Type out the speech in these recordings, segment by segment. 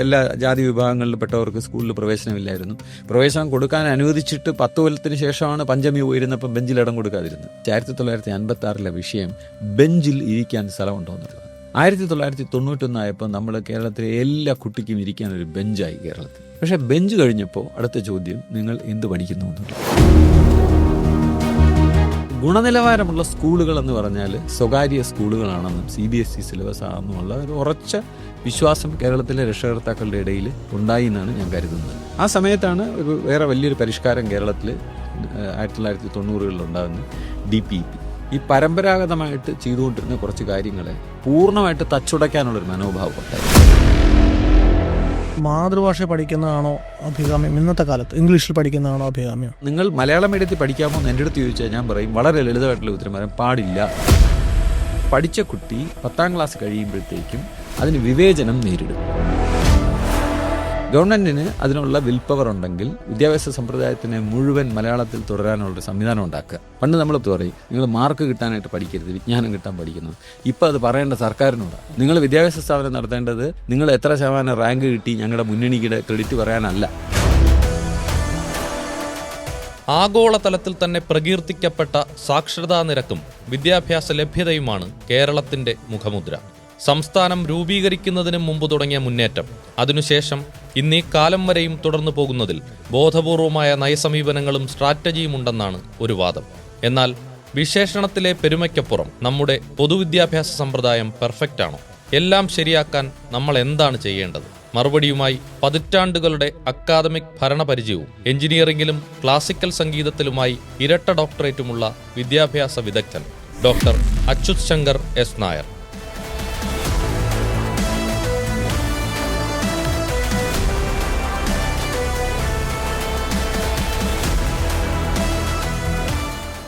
എല്ലാ ജാതി വിഭാഗങ്ങളിൽപ്പെട്ടവർക്ക് സ്കൂളിൽ പ്രവേശനമില്ലായിരുന്നു. പ്രവേശനം കൊടുക്കാൻ അനുവദിച്ചിട്ട് 10 കൊല്ലത്തിന് ശേഷമാണ് പഞ്ചമി പോയിരുന്നപ്പോൾ ബെഞ്ചിൽ ഇടം കൊടുക്കാതിരുന്നത്. 1956 വിഷയം ബെഞ്ചിൽ ഇരിക്കാൻ സ്ഥലമുണ്ടോ എന്നുള്ളത്. 1991 ആയപ്പോൾ നമ്മൾ കേരളത്തിലെ എല്ലാ കുട്ടിക്കും ഇരിക്കാൻ ഒരു ബെഞ്ചായി കേരളത്തിൽ. പക്ഷേ ബെഞ്ച് കഴിഞ്ഞപ്പോൾ അടുത്ത ചോദ്യം, നിങ്ങൾ എന്ത് പഠിക്കുന്നു എന്നുള്ളത്. ഗുണനിലവാരമുള്ള സ്കൂളുകൾ എന്ന് പറഞ്ഞാൽ സ്വകാര്യ സ്കൂളുകളാണെന്നും CBSE സിലബസ് ആണെന്നുമുള്ള ഒരു ഉറച്ച വിശ്വാസം കേരളത്തിലെ രക്ഷകർത്താക്കളുടെ ഇടയിൽ ഉണ്ടായി എന്നാണ് ഞാൻ കരുതുന്നത്. ആ സമയത്താണ് ഒരു വേറെ വലിയൊരു പരിഷ്കാരം കേരളത്തിൽ 1990-കളിൽ ഉണ്ടാകുന്നത്. DPEP. ഈ പരമ്പരാഗതമായിട്ട് ചെയ്തുകൊണ്ടിരുന്ന കുറച്ച് കാര്യങ്ങളെ പൂർണ്ണമായിട്ട് തച്ചുടയ്ക്കാനുള്ളൊരു മനോഭാവം ഉണ്ടായിരുന്നു. മാതൃഭാഷ പഠിക്കുന്നതാണോ അഭികാമ്യം ഇന്നത്തെ കാലത്ത്? ഇംഗ്ലീഷിൽ പഠിക്കുന്നതാണോ അഭികാമ്യം? നിങ്ങൾ മലയാളം മീഡിയത്തിൽ പഠിക്കാമോ എന്ന് എൻ്റെ അടുത്ത് ചോദിച്ചാൽ ഞാൻ പറയും വളരെ ലളിതമായിട്ടുള്ള ഉത്തരം പറയാൻ പാടില്ല. പഠിച്ച കുട്ടി 10ാം ക്ലാസ് കഴിയുമ്പോഴത്തേക്കും അതിന് വിവേചനം നേരിടും. ഗവൺമെൻറ്റിന് അതിനുള്ള വിൽ പവർ ഉണ്ടെങ്കിൽ വിദ്യാഭ്യാസ സമ്പ്രദായത്തിനെ മുഴുവൻ മലയാളത്തിൽ തുടരാനുള്ളൊരു സംവിധാനം ഉണ്ടാക്കുക. പണ്ട് നമ്മൾ പറയും, നിങ്ങൾ മാർക്ക് കിട്ടാനായിട്ട് പഠിക്കരുത്, വിജ്ഞാനം കിട്ടാൻ പഠിക്കുന്നത്. ഇപ്പോൾ അത് പറയേണ്ട സർക്കാരിനോടാണ്. നിങ്ങൾ വിദ്യാഭ്യാസ സ്ഥാപനം നടത്തേണ്ടത് നിങ്ങൾ എത്ര ശതമാനം റാങ്ക് കിട്ടി ഞങ്ങളുടെ മുന്നണിയുടെ ക്രെഡിറ്റ് പറയാനല്ല. ആഗോളതലത്തിൽ തന്നെ പ്രകീർത്തിക്കപ്പെട്ട സാക്ഷരതാ നിരക്കും വിദ്യാഭ്യാസ ലഭ്യതയുമാണ് കേരളത്തിന്റെ മുഖമുദ്ര. സംസ്ഥാനം രൂപീകരിക്കുന്നതിന് മുമ്പ് തുടങ്ങിയ മുന്നേറ്റം അതിനുശേഷം ഇന്നീ കാലം വരെയും തുടർന്നു പോകുന്നതിൽ ബോധപൂർവമായ നയസമീപനങ്ങളും സ്ട്രാറ്റജിയും ഉണ്ടെന്നാണ് ഒരു വാദം. എന്നാൽ വിശേഷണത്തിലെ പെരുമയ്ക്കപ്പുറം നമ്മുടെ പൊതുവിദ്യാഭ്യാസ സമ്പ്രദായം പെർഫെക്റ്റ് ആണോ? എല്ലാം ശരിയാക്കാൻ നമ്മൾ എന്താണ് ചെയ്യേണ്ടത്? മറുപടിയുമായി പതിറ്റാണ്ടുകളുടെ അക്കാദമിക് ഭരണപരിചയവും എഞ്ചിനീയറിംഗിലും ക്ലാസിക്കൽ സംഗീതത്തിലുമായി ഇരട്ട ഡോക്ടറേറ്റുമുള്ള വിദ്യാഭ്യാസ വിദഗ്ധൻ ഡോക്ടർ അച്യുത് ശങ്കർ എസ് നായർ.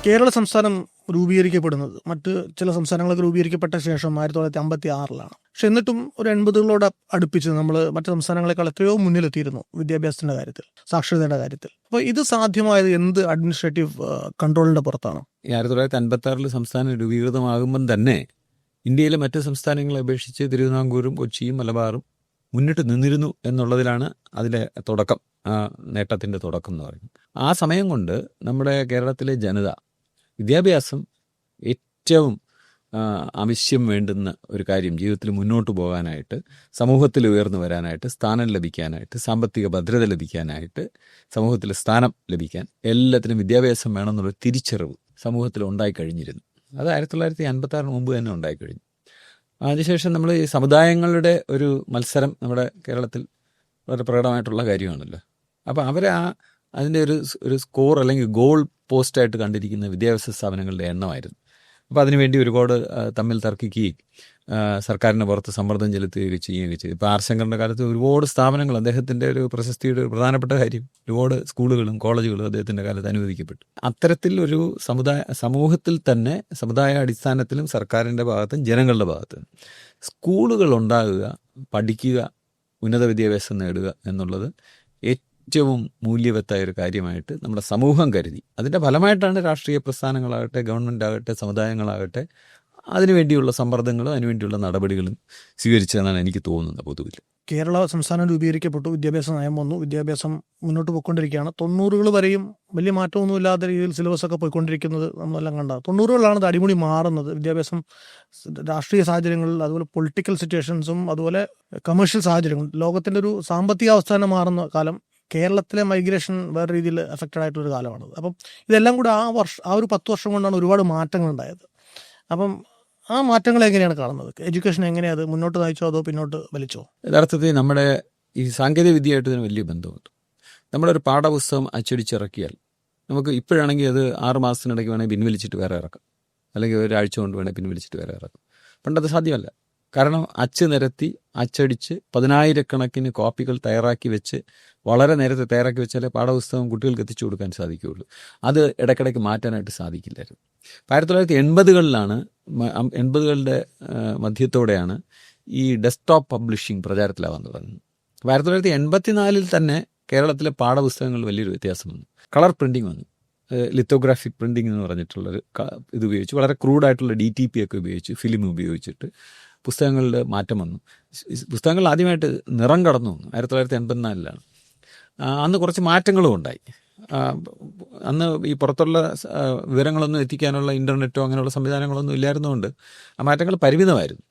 കേരള സംസ്ഥാനം രൂപീകരിക്കപ്പെടുന്നത് മറ്റ് ചില സംസ്ഥാനങ്ങളൊക്കെ രൂപീകരിക്കപ്പെട്ട ശേഷം 1956-ലാണ്. പക്ഷെ എന്നിട്ടും ഒരു 80-കളോട് അടുപ്പിച്ച് നമ്മൾ മറ്റ് സംസ്ഥാനങ്ങളെക്കാൾ എത്രയോ മുന്നിലെത്തിയിരുന്നു വിദ്യാഭ്യാസത്തിന്റെ കാര്യത്തിൽ, സാക്ഷരതയുടെ കാര്യത്തിൽ. അപ്പോൾ ഇത് സാധ്യമായത് എന്ത് അഡ്മിനിസ്ട്രേറ്റീവ് കൺട്രോളിന്റെ പുറത്താണ്? 1956 സംസ്ഥാനം രൂപീകൃതമാകുമ്പം തന്നെ ഇന്ത്യയിലെ മറ്റ് സംസ്ഥാനങ്ങളെ അപേക്ഷിച്ച് തിരുവിതാംകൂറും കൊച്ചിയും മലബാറും മുന്നിട്ട് നിന്നിരുന്നു എന്നുള്ളതിലാണ് അതിലെ തുടക്കം, ആ നേട്ടത്തിൻ്റെ തുടക്കം എന്ന് പറയുന്നത്. ആ സമയം കൊണ്ട് നമ്മുടെ കേരളത്തിലെ ജനത വിദ്യാഭ്യാസം ഏറ്റവും ആവശ്യം വേണ്ടുന്ന ഒരു കാര്യം, ജീവിതത്തിൽ മുന്നോട്ട് പോകാനായിട്ട്, സമൂഹത്തിൽ ഉയർന്നു വരാനായിട്ട്, സ്ഥാനം ലഭിക്കാനായിട്ട്, സാമ്പത്തിക ഭദ്രത ലഭിക്കാനായിട്ട്, സമൂഹത്തിൽ സ്ഥാനം ലഭിക്കാൻ എല്ലാത്തിനും വിദ്യാഭ്യാസം വേണമെന്നുള്ള തിരിച്ചറിവ് സമൂഹത്തിൽ ഉണ്ടായിക്കഴിഞ്ഞിരുന്നു. അത് 1956 മുമ്പ് തന്നെ ഉണ്ടായിക്കഴിഞ്ഞു. അതിനുശേഷം നമ്മൾ ഈ സമുദായങ്ങളുടെ ഒരു മത്സരം നമ്മുടെ കേരളത്തിൽ വളരെ പ്രകടമായിട്ടുള്ള കാര്യമാണല്ലോ. അപ്പോൾ അവർ അതിൻ്റെ ഒരു സ്കോർ അല്ലെങ്കിൽ ഗോൾ പോസ്റ്റായിട്ട് കണ്ടിരിക്കുന്ന വിദ്യാഭ്യാസ സ്ഥാപനങ്ങളുടെ എണ്ണമായിരുന്നു. അപ്പോൾ അതിനുവേണ്ടി ഒരുപാട് തമ്മിൽ തർക്കിക്കുകയും സർക്കാരിന് പുറത്ത് സമ്മർദ്ദം ചെലുത്തുകയൊക്കെ ചെയ്യുകയൊക്കെ ചെയ്തു. ഇപ്പോൾ ആർ ശങ്കറിൻ്റെ കാലത്ത് ഒരുപാട് സ്ഥാപനങ്ങൾ, അദ്ദേഹത്തിൻ്റെ ഒരു പ്രശസ്തിയുടെ ഒരു പ്രധാനപ്പെട്ട കാര്യം, ഒരുപാട് സ്കൂളുകളും കോളേജുകളും അദ്ദേഹത്തിൻ്റെ കാലത്ത് അനുവദിക്കപ്പെട്ടു. അത്തരത്തിൽ ഒരു സമൂഹത്തിൽ തന്നെ സമുദായ അടിസ്ഥാനത്തിലും സർക്കാരിൻ്റെ ഭാഗത്തും ജനങ്ങളുടെ ഭാഗത്തും സ്കൂളുകൾ ഉണ്ടാകുക, പഠിക്കുക, ഉന്നത വിദ്യാഭ്യാസം നേടുക എന്നുള്ളത് ഏറ്റവും മൂല്യവത്തായ ഒരു കാര്യമായിട്ട് നമ്മുടെ സമൂഹം കരുതി. അതിൻ്റെ ഫലമായിട്ടാണ് രാഷ്ട്രീയ പ്രസ്ഥാനങ്ങളാകട്ടെ, ഗവൺമെൻറ് ആകട്ടെ, സമുദായങ്ങളാകട്ടെ അതിനുവേണ്ടിയുള്ള സമ്മർദ്ദങ്ങളും അതിനുവേണ്ടിയുള്ള നടപടികളും സ്വീകരിച്ചതെന്നാണ് എനിക്ക് തോന്നുന്നത്. പൊതുവിൽ കേരള സംസ്ഥാനം രൂപീകരിക്കപ്പെട്ടു, വിദ്യാഭ്യാസ നയം വന്നു, വിദ്യാഭ്യാസം മുന്നോട്ട് പോയിക്കൊണ്ടിരിക്കുകയാണ്. 90-കൾ വരെയും വലിയ മാറ്റമൊന്നും ഇല്ലാത്ത രീതിയിൽ സിലബസൊക്കെ പോയിക്കൊണ്ടിരിക്കുന്നത് നമ്മളെല്ലാം കണ്ടത്. 90-കളാണ് ഇത് അടിമുടി മാറുന്നത്. വിദ്യാഭ്യാസം രാഷ്ട്രീയ സാഹചര്യങ്ങളിൽ, അതുപോലെ പൊളിറ്റിക്കൽ സിറ്റുവേഷൻസും അതുപോലെ കമേഴ്ഷ്യൽ സാഹചര്യങ്ങളും, ലോകത്തിൻ്റെ ഒരു സാമ്പത്തിക അവസ്ഥ തന്നെ മാറുന്ന കാലം, കേരളത്തിലെ മൈഗ്രേഷൻ വേറെ രീതിയിൽ എഫക്റ്റഡ് ആയിട്ടുള്ളൊരു കാലമാണത്. അപ്പം ഇതെല്ലാം കൂടെ ആ ഒരു 10 വർഷം കൊണ്ടാണ് ഒരുപാട് മാറ്റങ്ങൾ ഉണ്ടായത്. അപ്പം ആ മാറ്റങ്ങൾ എങ്ങനെയാണ് കാണുന്നത്? എഡ്യൂക്കേഷൻ എങ്ങനെയാണ് അത് മുന്നോട്ട് നയിച്ചോ അതോ പിന്നോട്ട് വലിച്ചോ? യഥാർത്ഥത്തിൽ നമ്മുടെ ഈ സാങ്കേതിക വിദ്യയായിട്ട് ഇതിന് വലിയ ബന്ധമുണ്ട്. നമ്മുടെ ഒരു പാഠപുസ്തകം അച്ചടിച്ചിറക്കിയാൽ നമുക്ക് ഇപ്പോഴാണെങ്കിൽ അത് 6 മാസത്തിനിടയ്ക്ക് വേണമെങ്കിൽ പിൻവലിച്ചിട്ട് വേറെ ഇറക്കാം, അല്ലെങ്കിൽ ഒരാഴ്ച കൊണ്ട് വേണമെങ്കിൽ പിൻവലിച്ചിട്ട് വേറെ ഇറക്കാം. പണ്ടത് സാധ്യമല്ല. കാരണം അച്ച് നിരത്തി അച്ചടിച്ച് 10,000-കണക്കിന് കോപ്പികൾ തയ്യാറാക്കി വെച്ച് വളരെ നേരത്തെ തയ്യാറാക്കി വെച്ചാലേ പാഠപുസ്തകം കുട്ടികൾക്ക് എത്തിച്ചു കൊടുക്കാൻ സാധിക്കുകയുള്ളൂ. അത് ഇടയ്ക്കിടയ്ക്ക് മാറ്റാനായിട്ട് സാധിക്കില്ലായിരുന്നു. 1980-കളിലാണ് 80-കളുടെ മധ്യത്തോടെയാണ് ഈ ഡെസ്ക്ടോപ്പ് പബ്ലിഷിംഗ് പ്രചാരത്തിലാവാൻ തുടങ്ങുന്നത്. 1984 തന്നെ കേരളത്തിലെ പാഠപുസ്തകങ്ങൾ വലിയൊരു വ്യത്യാസം വന്നു. കളർ പ്രിൻറ്റിങ് വന്നു. ലിത്തോഗ്രാഫിക് പ്രിൻറ്റിങ് എന്ന് പറഞ്ഞിട്ടുള്ളൊരു ഇത് ഉപയോഗിച്ച് വളരെ ക്രൂഡായിട്ടുള്ള DTP ഒക്കെ ഉപയോഗിച്ച് ഫിലിം ഉപയോഗിച്ചിട്ട് പുസ്തകങ്ങളിൽ മാറ്റം വന്നു. പുസ്തകങ്ങൾ ആദ്യമായിട്ട് നിറം കടന്നു വന്നു 1984 അന്ന് കുറച്ച് മാറ്റങ്ങളും ഉണ്ടായി. അന്ന് ഈ പുറത്തുള്ള വിവരങ്ങളൊന്നും എത്തിക്കാനുള്ള ഇൻ്റർനെറ്റോ അങ്ങനെയുള്ള സംവിധാനങ്ങളൊന്നും ഇല്ലായിരുന്നുകൊണ്ട് ആ മാറ്റങ്ങൾ പരിമിതമായിരുന്നു.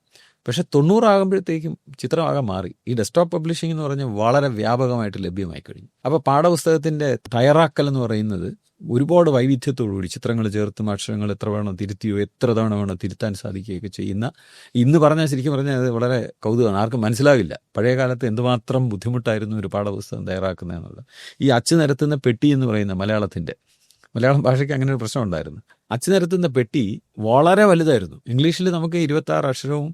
പക്ഷേ 90 ആകുമ്പോഴത്തേക്കും ചിത്രമാകെ മാറി. ഈ ഡെസ്ക്ടോപ്പ് പബ്ലിഷിംഗ് എന്ന് പറഞ്ഞാൽ വളരെ വ്യാപകമായിട്ട് ലഭ്യമായി കഴിഞ്ഞു. അപ്പോൾ പാഠപുസ്തകത്തിൻ്റെ തയ്യാറാക്കൽ എന്ന് പറയുന്നത് ഒരുപാട് വൈവിധ്യത്തോടുകൂടി ചിത്രങ്ങൾ ചേർത്തും അക്ഷരങ്ങൾ എത്ര വേണം തിരുത്തിയോ എത്ര തവണ വേണം തിരുത്താൻ സാധിക്കുകയൊക്കെ ചെയ്യുന്ന, ഇന്ന് പറഞ്ഞാൽ ശരിക്കും പറഞ്ഞാൽ അത് വളരെ കൗതുകമാണ്. ആർക്കും മനസ്സിലാവില്ല പഴയ കാലത്ത് എന്തുമാത്രം ബുദ്ധിമുട്ടായിരുന്നു ഒരു പാഠപുസ്തകം തയ്യാറാക്കുന്നതെന്നുള്ളത്. ഈ അച്ചു നിരത്തുന്ന പെട്ടി എന്ന് പറയുന്ന മലയാളം ഭാഷയ്ക്ക് അങ്ങനെ ഒരു പ്രശ്നം ഉണ്ടായിരുന്നു. അച്ചു നിരത്തുന്ന പെട്ടി വളരെ വലുതായിരുന്നു. ഇംഗ്ലീഷിൽ നമുക്ക് 26 അക്ഷരവും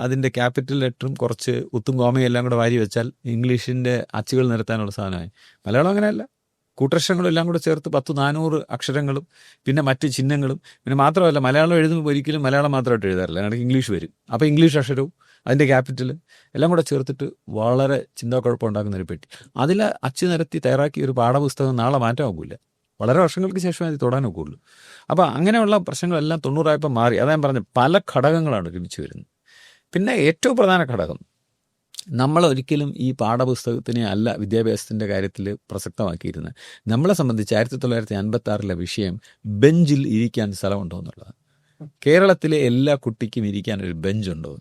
അതിൻ്റെ ക്യാപിറ്റൽ ലെറ്ററും കുറച്ച് ഉത്തും കോമയും എല്ലാം കൂടെ വാരി വെച്ചാൽ ഇംഗ്ലീഷിൻ്റെ അച്ചുകൾ നിരത്താനുള്ള സാധനമായി. മലയാളം അങ്ങനെയല്ല. കൂട്ടക്ഷരങ്ങളും എല്ലാം കൂടെ ചേർത്ത് 400 അക്ഷരങ്ങളും പിന്നെ മറ്റ് ചിഹ്നങ്ങളും, പിന്നെ മാത്രമല്ല മലയാളം എഴുതുമ്പോൾ ഒരിക്കലും മലയാളം മാത്രമായിട്ട് എഴുതാറില്ല, കാരണം ഇംഗ്ലീഷ് വരും. അപ്പോൾ ഇംഗ്ലീഷ് അക്ഷരവും അതിൻ്റെ ക്യാപിറ്റൽ എല്ലാം കൂടെ ചേർത്തിട്ട് വളരെ ചിന്താക്കുഴപ്പം ഒരു പെട്ടി. അതിൽ അച്ചു നിരത്തി തയ്യാറാക്കിയ ഒരു പാഠപുസ്തകം നാളെ മാറ്റമാകില്ല, വളരെ വർഷങ്ങൾക്ക് ശേഷമേ അത് തൊടാൻ ഒക്കുള്ളൂ. അപ്പോൾ അങ്ങനെയുള്ള പ്രശ്നങ്ങളെല്ലാം 90 ആയപ്പോൾ മാറി. അതാ ഞാൻ പറഞ്ഞത്, പല ഘടകങ്ങളാണ് ഒരുമിച്ച് വരുന്നത്. പിന്നെ ഏറ്റവും പ്രധാന ഘടകം, നമ്മൾ ഒരിക്കലും ഈ പാഠപുസ്തകത്തിനെ അല്ല വിദ്യാഭ്യാസത്തിൻ്റെ കാര്യത്തിൽ പ്രസക്തമാക്കിയിരുന്നത്. നമ്മളെ സംബന്ധിച്ച് 1956 വിഷയം ബെഞ്ചിൽ ഇരിക്കാൻ സ്ഥലമുണ്ടോ എന്നുള്ളതാണ്. കേരളത്തിലെ എല്ലാ കുട്ടിക്കും ഇരിക്കാനൊരു ബെഞ്ചുണ്ടോ.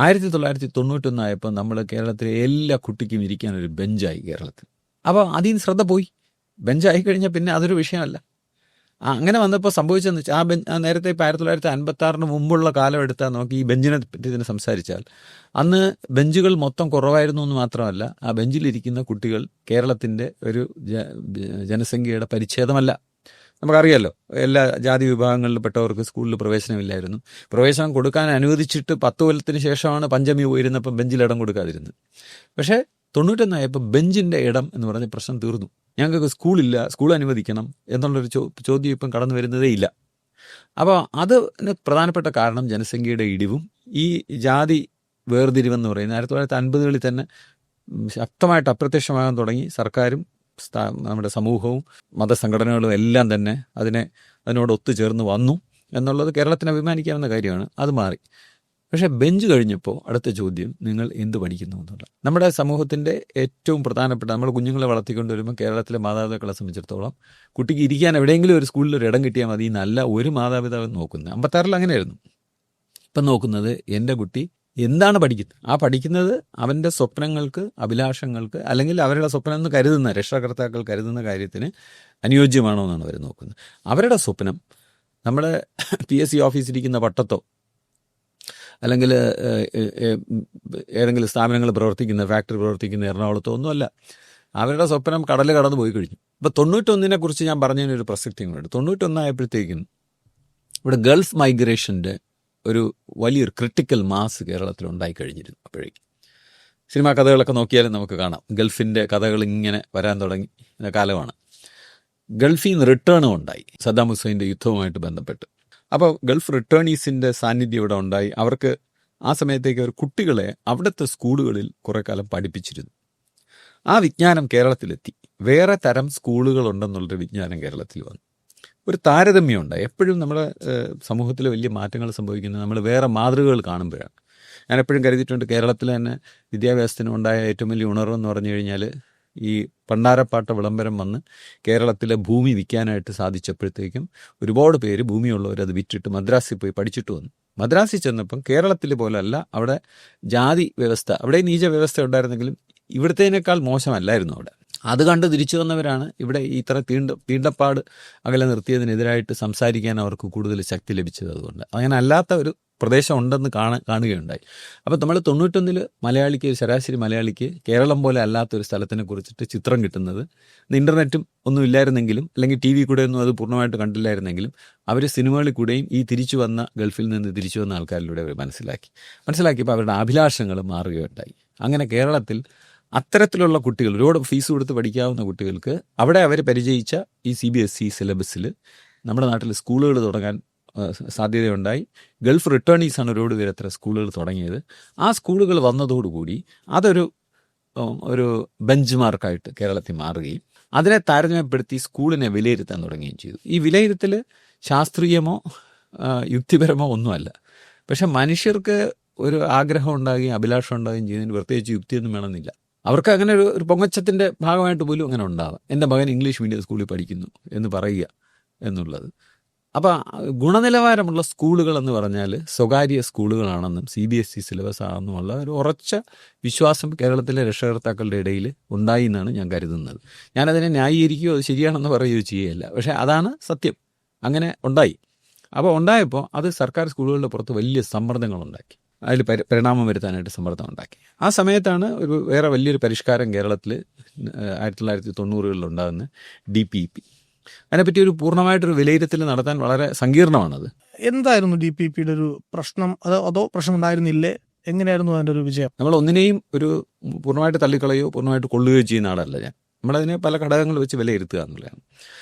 1991 ആയപ്പോൾ നമ്മൾ കേരളത്തിലെ എല്ലാ കുട്ടിക്കും ഇരിക്കാനൊരു ബെഞ്ചായി കേരളത്തിൽ. അപ്പോൾ അതിൽ നിന്ന് ശ്രദ്ധ പോയി. ബെഞ്ചായി കഴിഞ്ഞാൽ പിന്നെ അതൊരു വിഷയമല്ല. അങ്ങനെ വന്നപ്പോൾ സംഭവിച്ചതെന്ന് വെച്ചാൽ നേരത്തെ ഇപ്പോൾ 1956 മുമ്പുള്ള കാലം എടുത്താൽ നോക്കി ഈ ബെഞ്ചിനെ പറ്റി തന്നെ സംസാരിച്ചാൽ അന്ന് ബെഞ്ചുകൾ മൊത്തം കുറവായിരുന്നു എന്ന് മാത്രമല്ല, ആ ബെഞ്ചിലിരിക്കുന്ന കുട്ടികൾ കേരളത്തിൻ്റെ ഒരു ജനസംഖ്യയുടെ പരിച്ഛേദമല്ല. നമുക്കറിയാമല്ലോ, എല്ലാ ജാതി വിഭാഗങ്ങളിൽപ്പെട്ടവർക്ക് സ്കൂളിൽ പ്രവേശനമില്ലായിരുന്നു. പ്രവേശനം കൊടുക്കാൻ അനുവദിച്ചിട്ട് 10 കൊല്ലത്തിന് ശേഷമാണ് പഞ്ചമി പോയിരുന്നപ്പോൾ ബെഞ്ചിലിടം കൊടുക്കാതിരുന്നത്. പക്ഷേ 91 ആയപ്പോൾ ബെഞ്ചിൻ്റെ ഇടം എന്ന് പറഞ്ഞ പ്രശ്നം തീർന്നു. ഞങ്ങൾക്ക് സ്കൂളില്ല, സ്കൂൾ അനുവദിക്കണം എന്നുള്ളൊരു ചോദ്യം ഇപ്പം കടന്നു വരുന്നതേ ഇല്ല. അപ്പോൾ അതിന് പ്രധാനപ്പെട്ട കാരണം ജനസംഖ്യയുടെ ഇടിവും ഈ ജാതി വേർതിരിവെന്ന് പറയുന്നത് 1950കളിൽ തന്നെ ശക്തമായിട്ട് അപ്രത്യക്ഷമാകാൻ തുടങ്ങി. സർക്കാരും നമ്മുടെ സമൂഹവും മതസംഘടനകളും എല്ലാം തന്നെ അതിനോട് ഒത്തുചേർന്ന് വന്നു എന്നുള്ളത് കേരളത്തിന് അഭിമാനിക്കാവുന്ന കാര്യമാണ്. അത് മാറി. പക്ഷേ ബെഞ്ച് കഴിഞ്ഞപ്പോൾ അടുത്ത ചോദ്യം, നിങ്ങൾ എന്ത് പഠിക്കുന്നു എന്നുള്ള. നമ്മുടെ സമൂഹത്തിൻ്റെ ഏറ്റവും പ്രധാനപ്പെട്ട, നമ്മൾ കുഞ്ഞുങ്ങളെ വളർത്തിക്കൊണ്ട് വരുമ്പോൾ കേരളത്തിലെ മാതാപിതാക്കളെ സംബന്ധിച്ചിടത്തോളം കുട്ടിക്ക് ഇരിക്കാൻ എവിടെയെങ്കിലും ഒരു സ്കൂളിൽ ഒരു ഇടം കിട്ടിയാൽ മതി എന്നല്ല ഒരു മാതാപിതാവ് നോക്കുന്നത്. 56 അങ്ങനെയായിരുന്നു. ഇപ്പം നോക്കുന്നത് എൻ്റെ കുട്ടി എന്താണ് പഠിക്കുന്നത്. ആ പഠിക്കുന്നത് അവൻ്റെ സ്വപ്നങ്ങൾക്ക്, അഭിലാഷങ്ങൾക്ക്, അല്ലെങ്കിൽ അവരുടെ സ്വപ്നം എന്ന് കരുതുന്ന രക്ഷകർത്താക്കൾ കരുതുന്ന കാര്യത്തിന് അനുയോജ്യമാണോ എന്നാണ് അവർ നോക്കുന്നത്. അവരുടെ സ്വപ്നം നമ്മുടെ PSC ഓഫീസിലിരിക്കുന്ന പട്ടത്തോ അല്ലെങ്കിൽ ഏതെങ്കിലും സ്ഥാപനങ്ങൾ പ്രവർത്തിക്കുന്ന, ഫാക്ടറി പ്രവർത്തിക്കുന്ന എറണാകുളത്തോ ഒന്നുമല്ല. അവരുടെ സ്വപ്നം കടൽ കടന്നു പോയി കഴിഞ്ഞു. ഇപ്പോൾ 91 കുറിച്ച് ഞാൻ പറഞ്ഞതിനൊരു പ്രസക്തി കൂടെ. 91 ആയപ്പോഴത്തേക്കും ഇവിടെ ഗൾഫ് മൈഗ്രേഷൻ്റെ ഒരു വലിയൊരു ക്രിട്ടിക്കൽ മാസ് കേരളത്തിൽ ഉണ്ടായിക്കഴിഞ്ഞിരുന്നു. അപ്പോഴേക്കും സിനിമാ കഥകളൊക്കെ നോക്കിയാലും നമുക്ക് കാണാം, ഗൾഫിൻ്റെ കഥകൾ ഇങ്ങനെ വരാൻ തുടങ്ങി കാലമാണ്. ഗൾഫിൽ നിന്ന് റിട്ടേണും ഉണ്ടായി സദ്ദാം ഹുസൈൻ്റെ യുദ്ധവുമായിട്ട് ബന്ധപ്പെട്ട്. അപ്പോൾ ഗൾഫ് റിട്ടേണീസിൻ്റെ സാന്നിധ്യം ഇവിടെ ഉണ്ടായി. അവർക്ക് ആ സമയത്തേക്ക് അവർ കുട്ടികളെ അവിടുത്തെ സ്കൂളുകളിൽ കുറേ കാലം പഠിപ്പിച്ചിരുന്നു. ആ വിജ്ഞാനം കേരളത്തിലെത്തി. വേറെ തരം സ്കൂളുകളുണ്ടെന്നുള്ളൊരു വിജ്ഞാനം കേരളത്തിൽ വന്നു. ഒരു താരതമ്യം ഉണ്ടായി. എപ്പോഴും നമ്മുടെ സമൂഹത്തിൽ വലിയ മാറ്റങ്ങൾ സംഭവിക്കുന്നത് നമ്മൾ വേറെ മാതൃകകൾ കാണുമ്പോഴാണ്. ഞാൻ എപ്പോഴും കരുതിയിട്ടുണ്ട്, കേരളത്തിൽ തന്നെ വിദ്യാഭ്യാസത്തിന് ഉണ്ടായ ഏറ്റവും വലിയ ഉണർവെന്ന് പറഞ്ഞു കഴിഞ്ഞാൽ ഈ പണ്ടാരപ്പാട്ട വിളംബരം വന്ന് കേരളത്തിലെ ഭൂമി വിൽക്കാനായിട്ട് സാധിച്ചപ്പോഴത്തേക്കും ഒരുപാട് പേര് ഭൂമിയുള്ളവർ അത് വിറ്റിട്ട് മദ്രാസിൽ പോയി പഠിച്ചിട്ട് വന്നു. മദ്രാസിൽ ചെന്നപ്പം കേരളത്തിൽ പോലല്ല, അവിടെ ജാതി വ്യവസ്ഥ, അവിടെ നീച വ്യവസ്ഥ ഉണ്ടായിരുന്നെങ്കിലും ഇവിടത്തേനേക്കാൾ മോശമല്ലായിരുന്നു അവിടെ. അത് കണ്ട് തിരിച്ചു വന്നവരാണ് ഇവിടെ ഇത്ര തീണ്ടപ്പാട് അകലെ നിർത്തിയതിനെതിരായിട്ട് സംസാരിക്കാൻ അവർക്ക് കൂടുതൽ ശക്തി ലഭിച്ചത്. അതുകൊണ്ട് അങ്ങനെ അല്ലാത്ത ഒരു പ്രദേശം ഉണ്ടെന്ന് കാണുകയുണ്ടായി. അപ്പോൾ നമ്മൾ 91 മലയാളിക്ക്, ഒരു ശരാശരി മലയാളിക്ക് കേരളം പോലെ അല്ലാത്തൊരു സ്ഥലത്തിനെ കുറിച്ചിട്ട് ചിത്രം കിട്ടുന്നത്, ഇൻ്റർനെറ്റും ഒന്നും ഇല്ലായിരുന്നെങ്കിലും അല്ലെങ്കിൽ TV കൂടെ ഒന്നും അത് പൂർണ്ണമായിട്ട് കണ്ടില്ലായിരുന്നെങ്കിലും അവർ സിനിമകളിൽ കൂടെയും ഈ തിരിച്ചു വന്ന ഗൾഫിൽ നിന്ന് തിരിച്ചു വന്ന ആൾക്കാരിലൂടെ അവർ മനസ്സിലാക്കിയപ്പോൾ അവരുടെ അഭിലാഷങ്ങൾ മാറുകയുണ്ടായി. അങ്ങനെ കേരളത്തിൽ അത്തരത്തിലുള്ള കുട്ടികൾ, ഒരുപാട് ഫീസ് കൊടുത്ത് പഠിക്കാവുന്ന കുട്ടികൾക്ക് അവിടെ അവർ പരിചയിച്ച ഈ CBSE സിലബസിൽ നമ്മുടെ നാട്ടിൽ സ്കൂളുകൾ തുടങ്ങാൻ സാധ്യതയുണ്ടായി. ഗൾഫ് റിട്ടേണീസാണ് ഒരുപാട് പേര് അത്ര സ്കൂളുകൾ തുടങ്ങിയത്. ആ സ്കൂളുകൾ വന്നതോടുകൂടി ഒരു ബെഞ്ച് മാർക്കായിട്ട് കേരളത്തിൽ മാറുകയും അതിനെ താരതമ്യപ്പെടുത്തി സ്കൂളിനെ വിലയിരുത്താൻ തുടങ്ങുകയും ചെയ്തു. ഈ വിലയിരുത്തൽ ശാസ്ത്രീയമോ യുക്തിപരമോ ഒന്നുമല്ല. പക്ഷെ മനുഷ്യർക്ക് ഒരു ആഗ്രഹം ഉണ്ടാകുകയും അഭിലാഷം ഉണ്ടാകുകയും ചെയ്യുന്നതിന് പ്രത്യേകിച്ച് യുക്തിയൊന്നും വേണമെന്നില്ല. അവർക്ക് അങ്ങനെ ഒരു പൊങ്ങച്ചത്തിൻ്റെ ഭാഗമായിട്ട് പോലും അങ്ങനെ ഉണ്ടാവാം. എൻ്റെ മകൻ ഇംഗ്ലീഷ് മീഡിയം സ്കൂളിൽ പഠിക്കുന്നു എന്ന് പറയുക എന്നുള്ളത്. അപ്പോൾ ഗുണനിലവാരമുള്ള സ്കൂളുകൾ എന്ന് പറഞ്ഞാൽ സ്വകാര്യ സ്കൂളുകളാണെന്നും CBSE സിലബസ് ആണെന്നുമുള്ള ഒരു ഉറച്ച വിശ്വാസം കേരളത്തിലെ രക്ഷകർത്താക്കളുടെ ഇടയിൽ ഉണ്ടായി എന്നാണ് ഞാൻ കരുതുന്നത്. ഞാനതിനെ ന്യായീകരിക്കുകയോ അത് ശരിയാണെന്ന് പറയുകയോ ചെയ്യുകയല്ല. പക്ഷേ അതാണ് സത്യം. അങ്ങനെ ഉണ്ടായി. അപ്പോൾ ഉണ്ടായപ്പോൾ അത് സർക്കാർ സ്കൂളുകളുടെ പുറത്ത് വലിയ സമ്മർദ്ദങ്ങളുണ്ടാക്കി, അതിൽ പരിണാമം വരുത്താനായിട്ട് സമ്മർദ്ദം ഉണ്ടാക്കി. ആ സമയത്താണ് വേറെ വലിയൊരു പരിഷ്കാരം കേരളത്തിൽ 1990-കളിൽ ഉണ്ടാകുന്ന DPEP. അതിനെപ്പറ്റി ഒരു പൂർണ്ണമായിട്ടൊരു വിലയിരുത്തൽ നടത്താൻ വളരെ സങ്കീർണമാണത്. എന്തായിരുന്നു DPEPയുടെ ഒരു പ്രശ്നം? അതോ പ്രശ്നം ഉണ്ടായിരുന്നില്ലേ? എങ്ങനെയായിരുന്നു അതിൻ്റെ ഒരു വിജയം? നമ്മൾ ഒന്നിനെയും ഒരു പൂർണ്ണമായിട്ട് തള്ളിക്കളയോ പൂർണ്ണമായിട്ട് കൊള്ളുകയോ ചെയ്യുന്ന ആളല്ല ഞാൻ. നമ്മളതിനെ പല ഘടകങ്ങൾ വെച്ച് വിലയിരുത്തുക എന്നുള്ളതാണ്.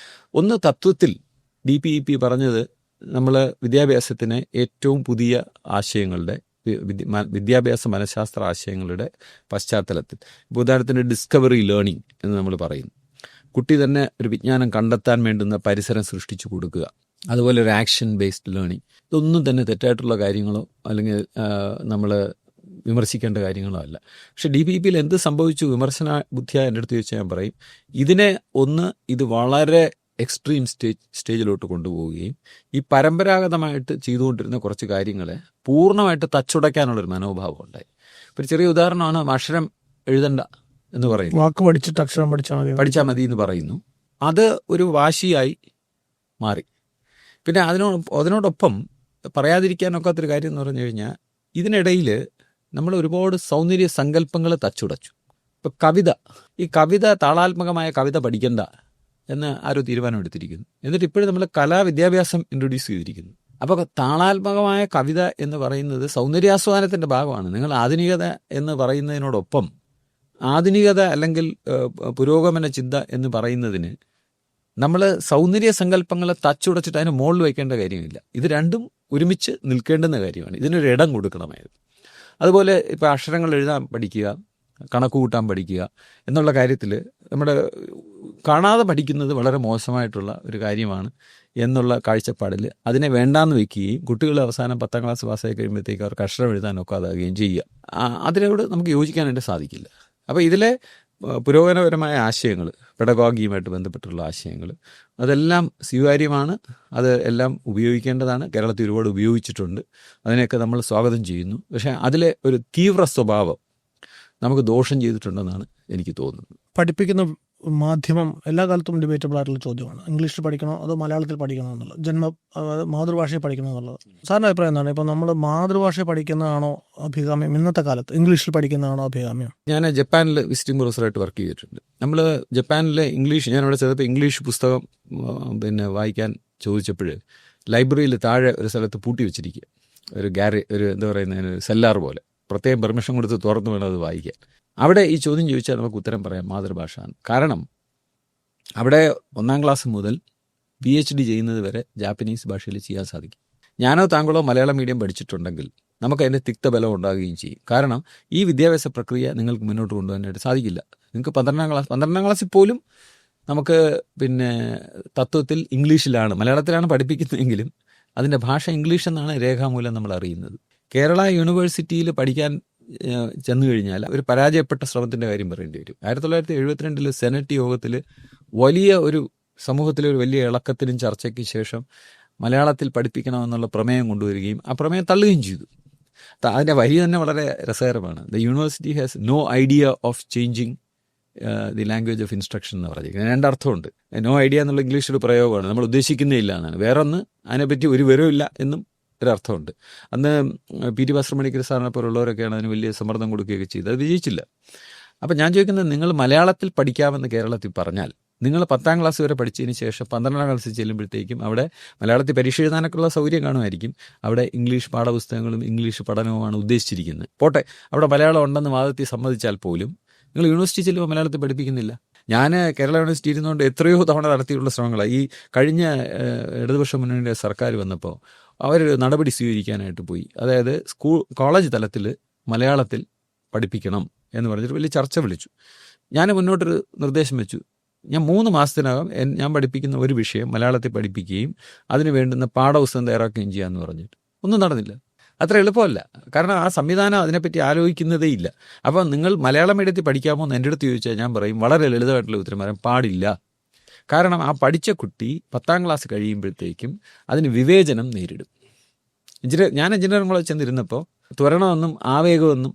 ഒന്ന്, തത്വത്തിൽ DPEP പറഞ്ഞത് നമ്മൾ വിദ്യാഭ്യാസത്തിന് ഏറ്റവും പുതിയ ആശയങ്ങളുടെ വിദ്യാഭ്യാസ മനഃശാസ്ത്ര ആശയങ്ങളുടെ പശ്ചാത്തലത്തിൽ, ഇപ്പോൾ ഉദാഹരണത്തിന് ഡിസ്കവറി ലേണിംഗ് എന്ന് നമ്മൾ പറയുന്നു. കുട്ടി തന്നെ ഒരു വിജ്ഞാനം കണ്ടെത്താൻ വേണ്ടുന്ന പരിസരം സൃഷ്ടിച്ചു കൊടുക്കുക. അതുപോലെ ഒരു ആക്ഷൻ ബേസ്ഡ് ലേണിംഗ്. ഇതൊന്നും തന്നെ തെറ്റായിട്ടുള്ള കാര്യങ്ങളോ അല്ലെങ്കിൽ നമ്മൾ വിമർശിക്കേണ്ട കാര്യങ്ങളോ അല്ല. പക്ഷേ DPEPയിൽ എന്ത് സംഭവിച്ചു? വിമർശന ബുദ്ധിയായ എൻ്റെ അടുത്ത് ചോദിച്ചാൽ ഞാൻ പറയും, ഇത് വളരെ എക്സ്ട്രീം സ്റ്റേജിലോട്ട് കൊണ്ടുപോവുകയും ഈ പരമ്പരാഗതമായിട്ട് ചെയ്തുകൊണ്ടിരുന്ന കുറച്ച് കാര്യങ്ങളെ പൂർണ്ണമായിട്ട് തച്ചുടയ്ക്കാനുള്ളൊരു മനോഭാവം ഉണ്ടായി. ഇപ്പോൾ ഒരു ചെറിയ ഉദാഹരണമാണ് അക്ഷരം എഴുതണ്ട എന്ന് പറയുന്നു. വാക്ക് പഠിച്ചിട്ട് അക്ഷരം പഠിച്ചാൽ മതി എന്ന് പറയുന്നു. അത് ഒരു വാശിയായി മാറി. പിന്നെ അതിനോടൊപ്പം പറയാതിരിക്കാനൊക്കാത്തൊരു കാര്യം എന്ന് പറഞ്ഞു കഴിഞ്ഞാൽ, ഇതിനിടയിൽ നമ്മൾ ഒരുപാട് സൗന്ദര്യ സങ്കല്പങ്ങൾ തച്ചുടച്ചു. ഇപ്പോൾ ഈ കവിത താളാത്മകമായ കവിത പഠിക്കണ്ട എന്ന് ആരോ തീരുമാനമെടുത്തിരിക്കുന്നു. എന്നിട്ട് ഇപ്പോഴും നമ്മൾ കലാവിദ്യാഭ്യാസം ഇൻട്രൊഡ്യൂസ് ചെയ്തിരിക്കുന്നു. അപ്പോൾ താളാത്മകമായ കവിത എന്ന് പറയുന്നത് സൗന്ദര്യാസ്വാദനത്തിൻ്റെ ഭാഗമാണ്. നിങ്ങൾ ആധുനികത എന്ന് പറയുന്നതിനോടൊപ്പം ആധുനികത അല്ലെങ്കിൽ പുരോഗമന ചിന്ത എന്ന് പറയുന്നതിന് നമ്മൾ സൗന്ദര്യ സങ്കല്പങ്ങളെ തച്ചുടച്ചിട്ട് അതിന് മുകളിൽ വയ്ക്കേണ്ട കാര്യമില്ല. ഇത് രണ്ടും ഒരുമിച്ച് നിൽക്കേണ്ടുന്ന കാര്യമാണ്. ഇതിനൊരു ഇടം കൊടുക്കണമായിരുന്നു. അതുപോലെ ഇപ്പോൾ അക്ഷരങ്ങൾ എഴുതാൻ പഠിക്കുക, കണക്ക് കൂട്ടാൻ പഠിക്കുക എന്നുള്ള കാര്യത്തിൽ നമ്മുടെ കാണാതെ പഠിക്കുന്നത് വളരെ മോശമായിട്ടുള്ള ഒരു കാര്യമാണ് എന്നുള്ള കാഴ്ചപ്പാടിൽ അതിനെ വേണ്ടാന്ന് വയ്ക്കുകയും കുട്ടികൾ അവസാനം 10ാം ക്ലാസ് പാസ്സായി കഴിയുമ്പോഴത്തേക്ക് അവർക്ക് അക്ഷരം എഴുതാൻ ഒക്കാതാകുകയും ചെയ്യുക. അതിനോട് നമുക്ക് യോജിക്കാനായിട്ട് സാധിക്കില്ല. അപ്പോൾ ഇതിലെ പുരോഗമനപരമായ ആശയങ്ങൾ, പെഡഗോഗിയുമായിട്ട് ബന്ധപ്പെട്ടുള്ള ആശയങ്ങൾ, അതെല്ലാം സ്വീകാര്യമാണ്. അത് എല്ലാം ഉപയോഗിക്കേണ്ടതാണ്. കേരളത്തിൽ ഒരുപാട് ഉപയോഗിച്ചിട്ടുണ്ട്. അതിനെയൊക്കെ നമ്മൾ സ്വാഗതം ചെയ്യുന്നു. പക്ഷേ അതിലെ ഒരു തീവ്ര സ്വഭാവം നമുക്ക് ദോഷം ചെയ്തിട്ടുണ്ടെന്നാണ് എനിക്ക് തോന്നുന്നത്. പഠിപ്പിക്കുന്ന മാധ്യമം എല്ലാ കാലത്തും ഡിബേറ്റബിൾ ആയിട്ടുള്ള ചോദ്യമാണ്. ഇംഗ്ലീഷിൽ പഠിക്കണോ അതോ മലയാളത്തിൽ പഠിക്കണോ എന്നുള്ളത്, മാതൃഭാഷയിൽ പഠിക്കണോ എന്നുള്ളത്. സാറിൻ്റെ അഭിപ്രായം എന്താണ്? ഇപ്പോൾ നമ്മൾ മാതൃഭാഷ പഠിക്കുന്നതാണോ അഭികാമ്യം, ഇന്നത്തെ കാലത്ത് ഇംഗ്ലീഷിൽ പഠിക്കുന്നതാണോ അഭികാമ്യം? ഞാൻ ജപ്പാനിൽ വിസിറ്റിംഗ് പ്രൊഫസറായിട്ട് വർക്ക് ചെയ്തിട്ടുണ്ട്. നമ്മൾ ജപ്പാനിലെ ഇംഗ്ലീഷ്, ഞാൻ അവിടെ ചെയ്തപ്പോൾ ഇംഗ്ലീഷ് പുസ്തകം വായിക്കാൻ ചോദിച്ചപ്പോൾ ലൈബ്രറിയിൽ താഴെ ഒരു സ്ഥലത്ത് പൂട്ടി വെച്ചിരിക്കുക, ഒരു എന്താ പറയുന്നതിന് സെല്ലാർ പോലെ, പ്രത്യേകം പെർമിഷൻ കൊടുത്ത് തുറന്നു വേണം അത് വായിക്കാൻ. അവിടെ ഈ ചോദ്യം ചോദിച്ചാൽ നമുക്ക് ഉത്തരം പറയാം മാതൃഭാഷ. കാരണം അവിടെ 1ാം ക്ലാസ് മുതൽ PhD ചെയ്യുന്നത് വരെ ജാപ്പനീസ് ഭാഷയിൽ ചെയ്യാൻ സാധിക്കും. ഞാനോ താങ്കളോ മലയാളം മീഡിയം പഠിച്ചിട്ടുണ്ടെങ്കിൽ നമുക്ക് അതിൻ്റെ തിക്തബലം ഉണ്ടാകുകയും ചെയ്യും. കാരണം ഈ വിദ്യാഭ്യാസ പ്രക്രിയ നിങ്ങൾക്ക് മുന്നോട്ട് കൊണ്ടുപോകാനായിട്ട് സാധിക്കില്ല. നിങ്ങൾക്ക് 12ാം ക്ലാസ്സിൽ പോലും നമുക്ക് തത്വത്തിൽ ഇംഗ്ലീഷിലാണ്, മലയാളത്തിലാണ് പഠിപ്പിക്കുന്നതെങ്കിലും അതിൻ്റെ ഭാഷ ഇംഗ്ലീഷ് എന്നാണ് രേഖാമൂലം നമ്മൾ അറിയുന്നത്. കേരള യൂണിവേഴ്സിറ്റിയിൽ പഠിക്കാൻ ചെന്നു കഴിഞ്ഞാൽ ഒരു പരാജയപ്പെട്ട ശ്രമത്തിൻ്റെ കാര്യം പറയേണ്ടി വരും. 1972 സെനറ്റ് യോഗത്തിൽ വലിയ ഒരു സമൂഹത്തിലെ ഒരു വലിയ ഇളക്കത്തിനും ചർച്ചയ്ക്ക് ശേഷം മലയാളത്തിൽ പഠിപ്പിക്കണമെന്നുള്ള പ്രമേയം കൊണ്ടുവരികയും ആ പ്രമേയം തള്ളുകയും ചെയ്തു. അതിൻ്റെ വരി തന്നെ വളരെ രസകരമാണ്. The university has no idea of changing the language of instruction എന്ന് പറഞ്ഞിരിക്കുന്നത്. രണ്ടർത്ഥമുണ്ട്. നോ ഐഡിയ എന്നുള്ള ഇംഗ്ലീഷ് ഒരു പ്രയോഗമാണ്, നമ്മൾ ഉദ്ദേശിക്കുന്നേ ഇല്ല എന്നാണ്. വേറൊന്ന്, അതിനെപ്പറ്റി ഒരു വിവരമില്ല എന്നും ഒരർത്ഥമുണ്ട്. അന്ന് PT ഭാസ്കരമണിക്കർ സാറിനെ പോലുള്ളവരൊക്കെയാണ് അതിന് വലിയ സമ്മർദ്ദം കൊടുക്കുകയൊക്കെ ചെയ്തത്. അത് വിജയിച്ചില്ല. അപ്പം ഞാൻ ചോദിക്കുന്നത്, നിങ്ങൾ മലയാളത്തിൽ പഠിക്കാമെന്ന് കേരളത്തിൽ പറഞ്ഞാൽ നിങ്ങൾ 10ാം ക്ലാസ് വരെ പഠിച്ചതിന് ശേഷം 12ാം ക്ലാസ്സിൽ ചെല്ലുമ്പോഴത്തേക്കും അവിടെ മലയാളത്തിൽ പരീക്ഷ എഴുതാനൊക്കെയുള്ള സൗകര്യം കാണുമായിരിക്കും. അവിടെ ഇംഗ്ലീഷ് പാഠപുസ്തകങ്ങളും ഇംഗ്ലീഷ് പഠനവുമാണ് ഉദ്ദേശിച്ചിരിക്കുന്നത്. പോട്ടെ, അവിടെ മലയാളം ഉണ്ടെന്ന് വാദത്തിൽ സമ്മതിച്ചാൽ പോലും നിങ്ങൾ യൂണിവേഴ്സിറ്റി ചെല്ലുമ്പോൾ മലയാളത്തിൽ പഠിപ്പിക്കുന്നില്ല. ഞാൻ കേരള യൂണിവേഴ്സിറ്റി ഇരുന്നുകൊണ്ട് എത്രയോ തവണ നടത്തിയിട്ടുള്ള ശ്രമങ്ങളാണ്. ഈ കഴിഞ്ഞ ഇടതുപക്ഷ മുന്നണിയുടെ സർക്കാർ വന്നപ്പോൾ അവർ നടപടി സ്വീകരിക്കാനായിട്ട് പോയി. അതായത് കോളേജ് തലത്തിൽ മലയാളത്തിൽ പഠിപ്പിക്കണം എന്ന് പറഞ്ഞിട്ട് വലിയ ചർച്ച വിളിച്ചു. ഞാൻ മുന്നോട്ടൊരു നിർദ്ദേശം വെച്ചു. ഞാൻ 3 മാസത്തിനകം ഞാൻ പഠിപ്പിക്കുന്ന ഒരു വിഷയം മലയാളത്തിൽ പഠിപ്പിക്കുകയും അതിന് വേണ്ടുന്ന പാഠപുസ്തകം തയ്യാറാക്കുകയും ചെയ്യാമെന്ന് പറഞ്ഞിട്ട് ഒന്നും നടന്നില്ല. അത്ര എളുപ്പമല്ല. കാരണം ആ സംവിധാനം അതിനെപ്പറ്റി ആലോചിക്കുന്നതേ ഇല്ല. അപ്പോൾ നിങ്ങൾ മലയാളം മീഡിയത്തിൽ പഠിക്കാമോ എന്ന് എൻ്റെ അടുത്ത് ചോദിച്ചാൽ ഞാൻ പറയും വളരെ ലളിതമായിട്ടുള്ള ഉത്തരം പറയാൻ പാടില്ല. കാരണം ആ പഠിച്ച കുട്ടി 10ാം ക്ലാസ് കഴിയുമ്പോഴത്തേക്കും അതിന് വിവേചനം നേരിടും. ഞാൻ എഞ്ചിനീയറിംഗ് കോളേജ് ചെന്നിരുന്നപ്പോൾ ത്വരണമെന്നും ആവേഗമെന്നും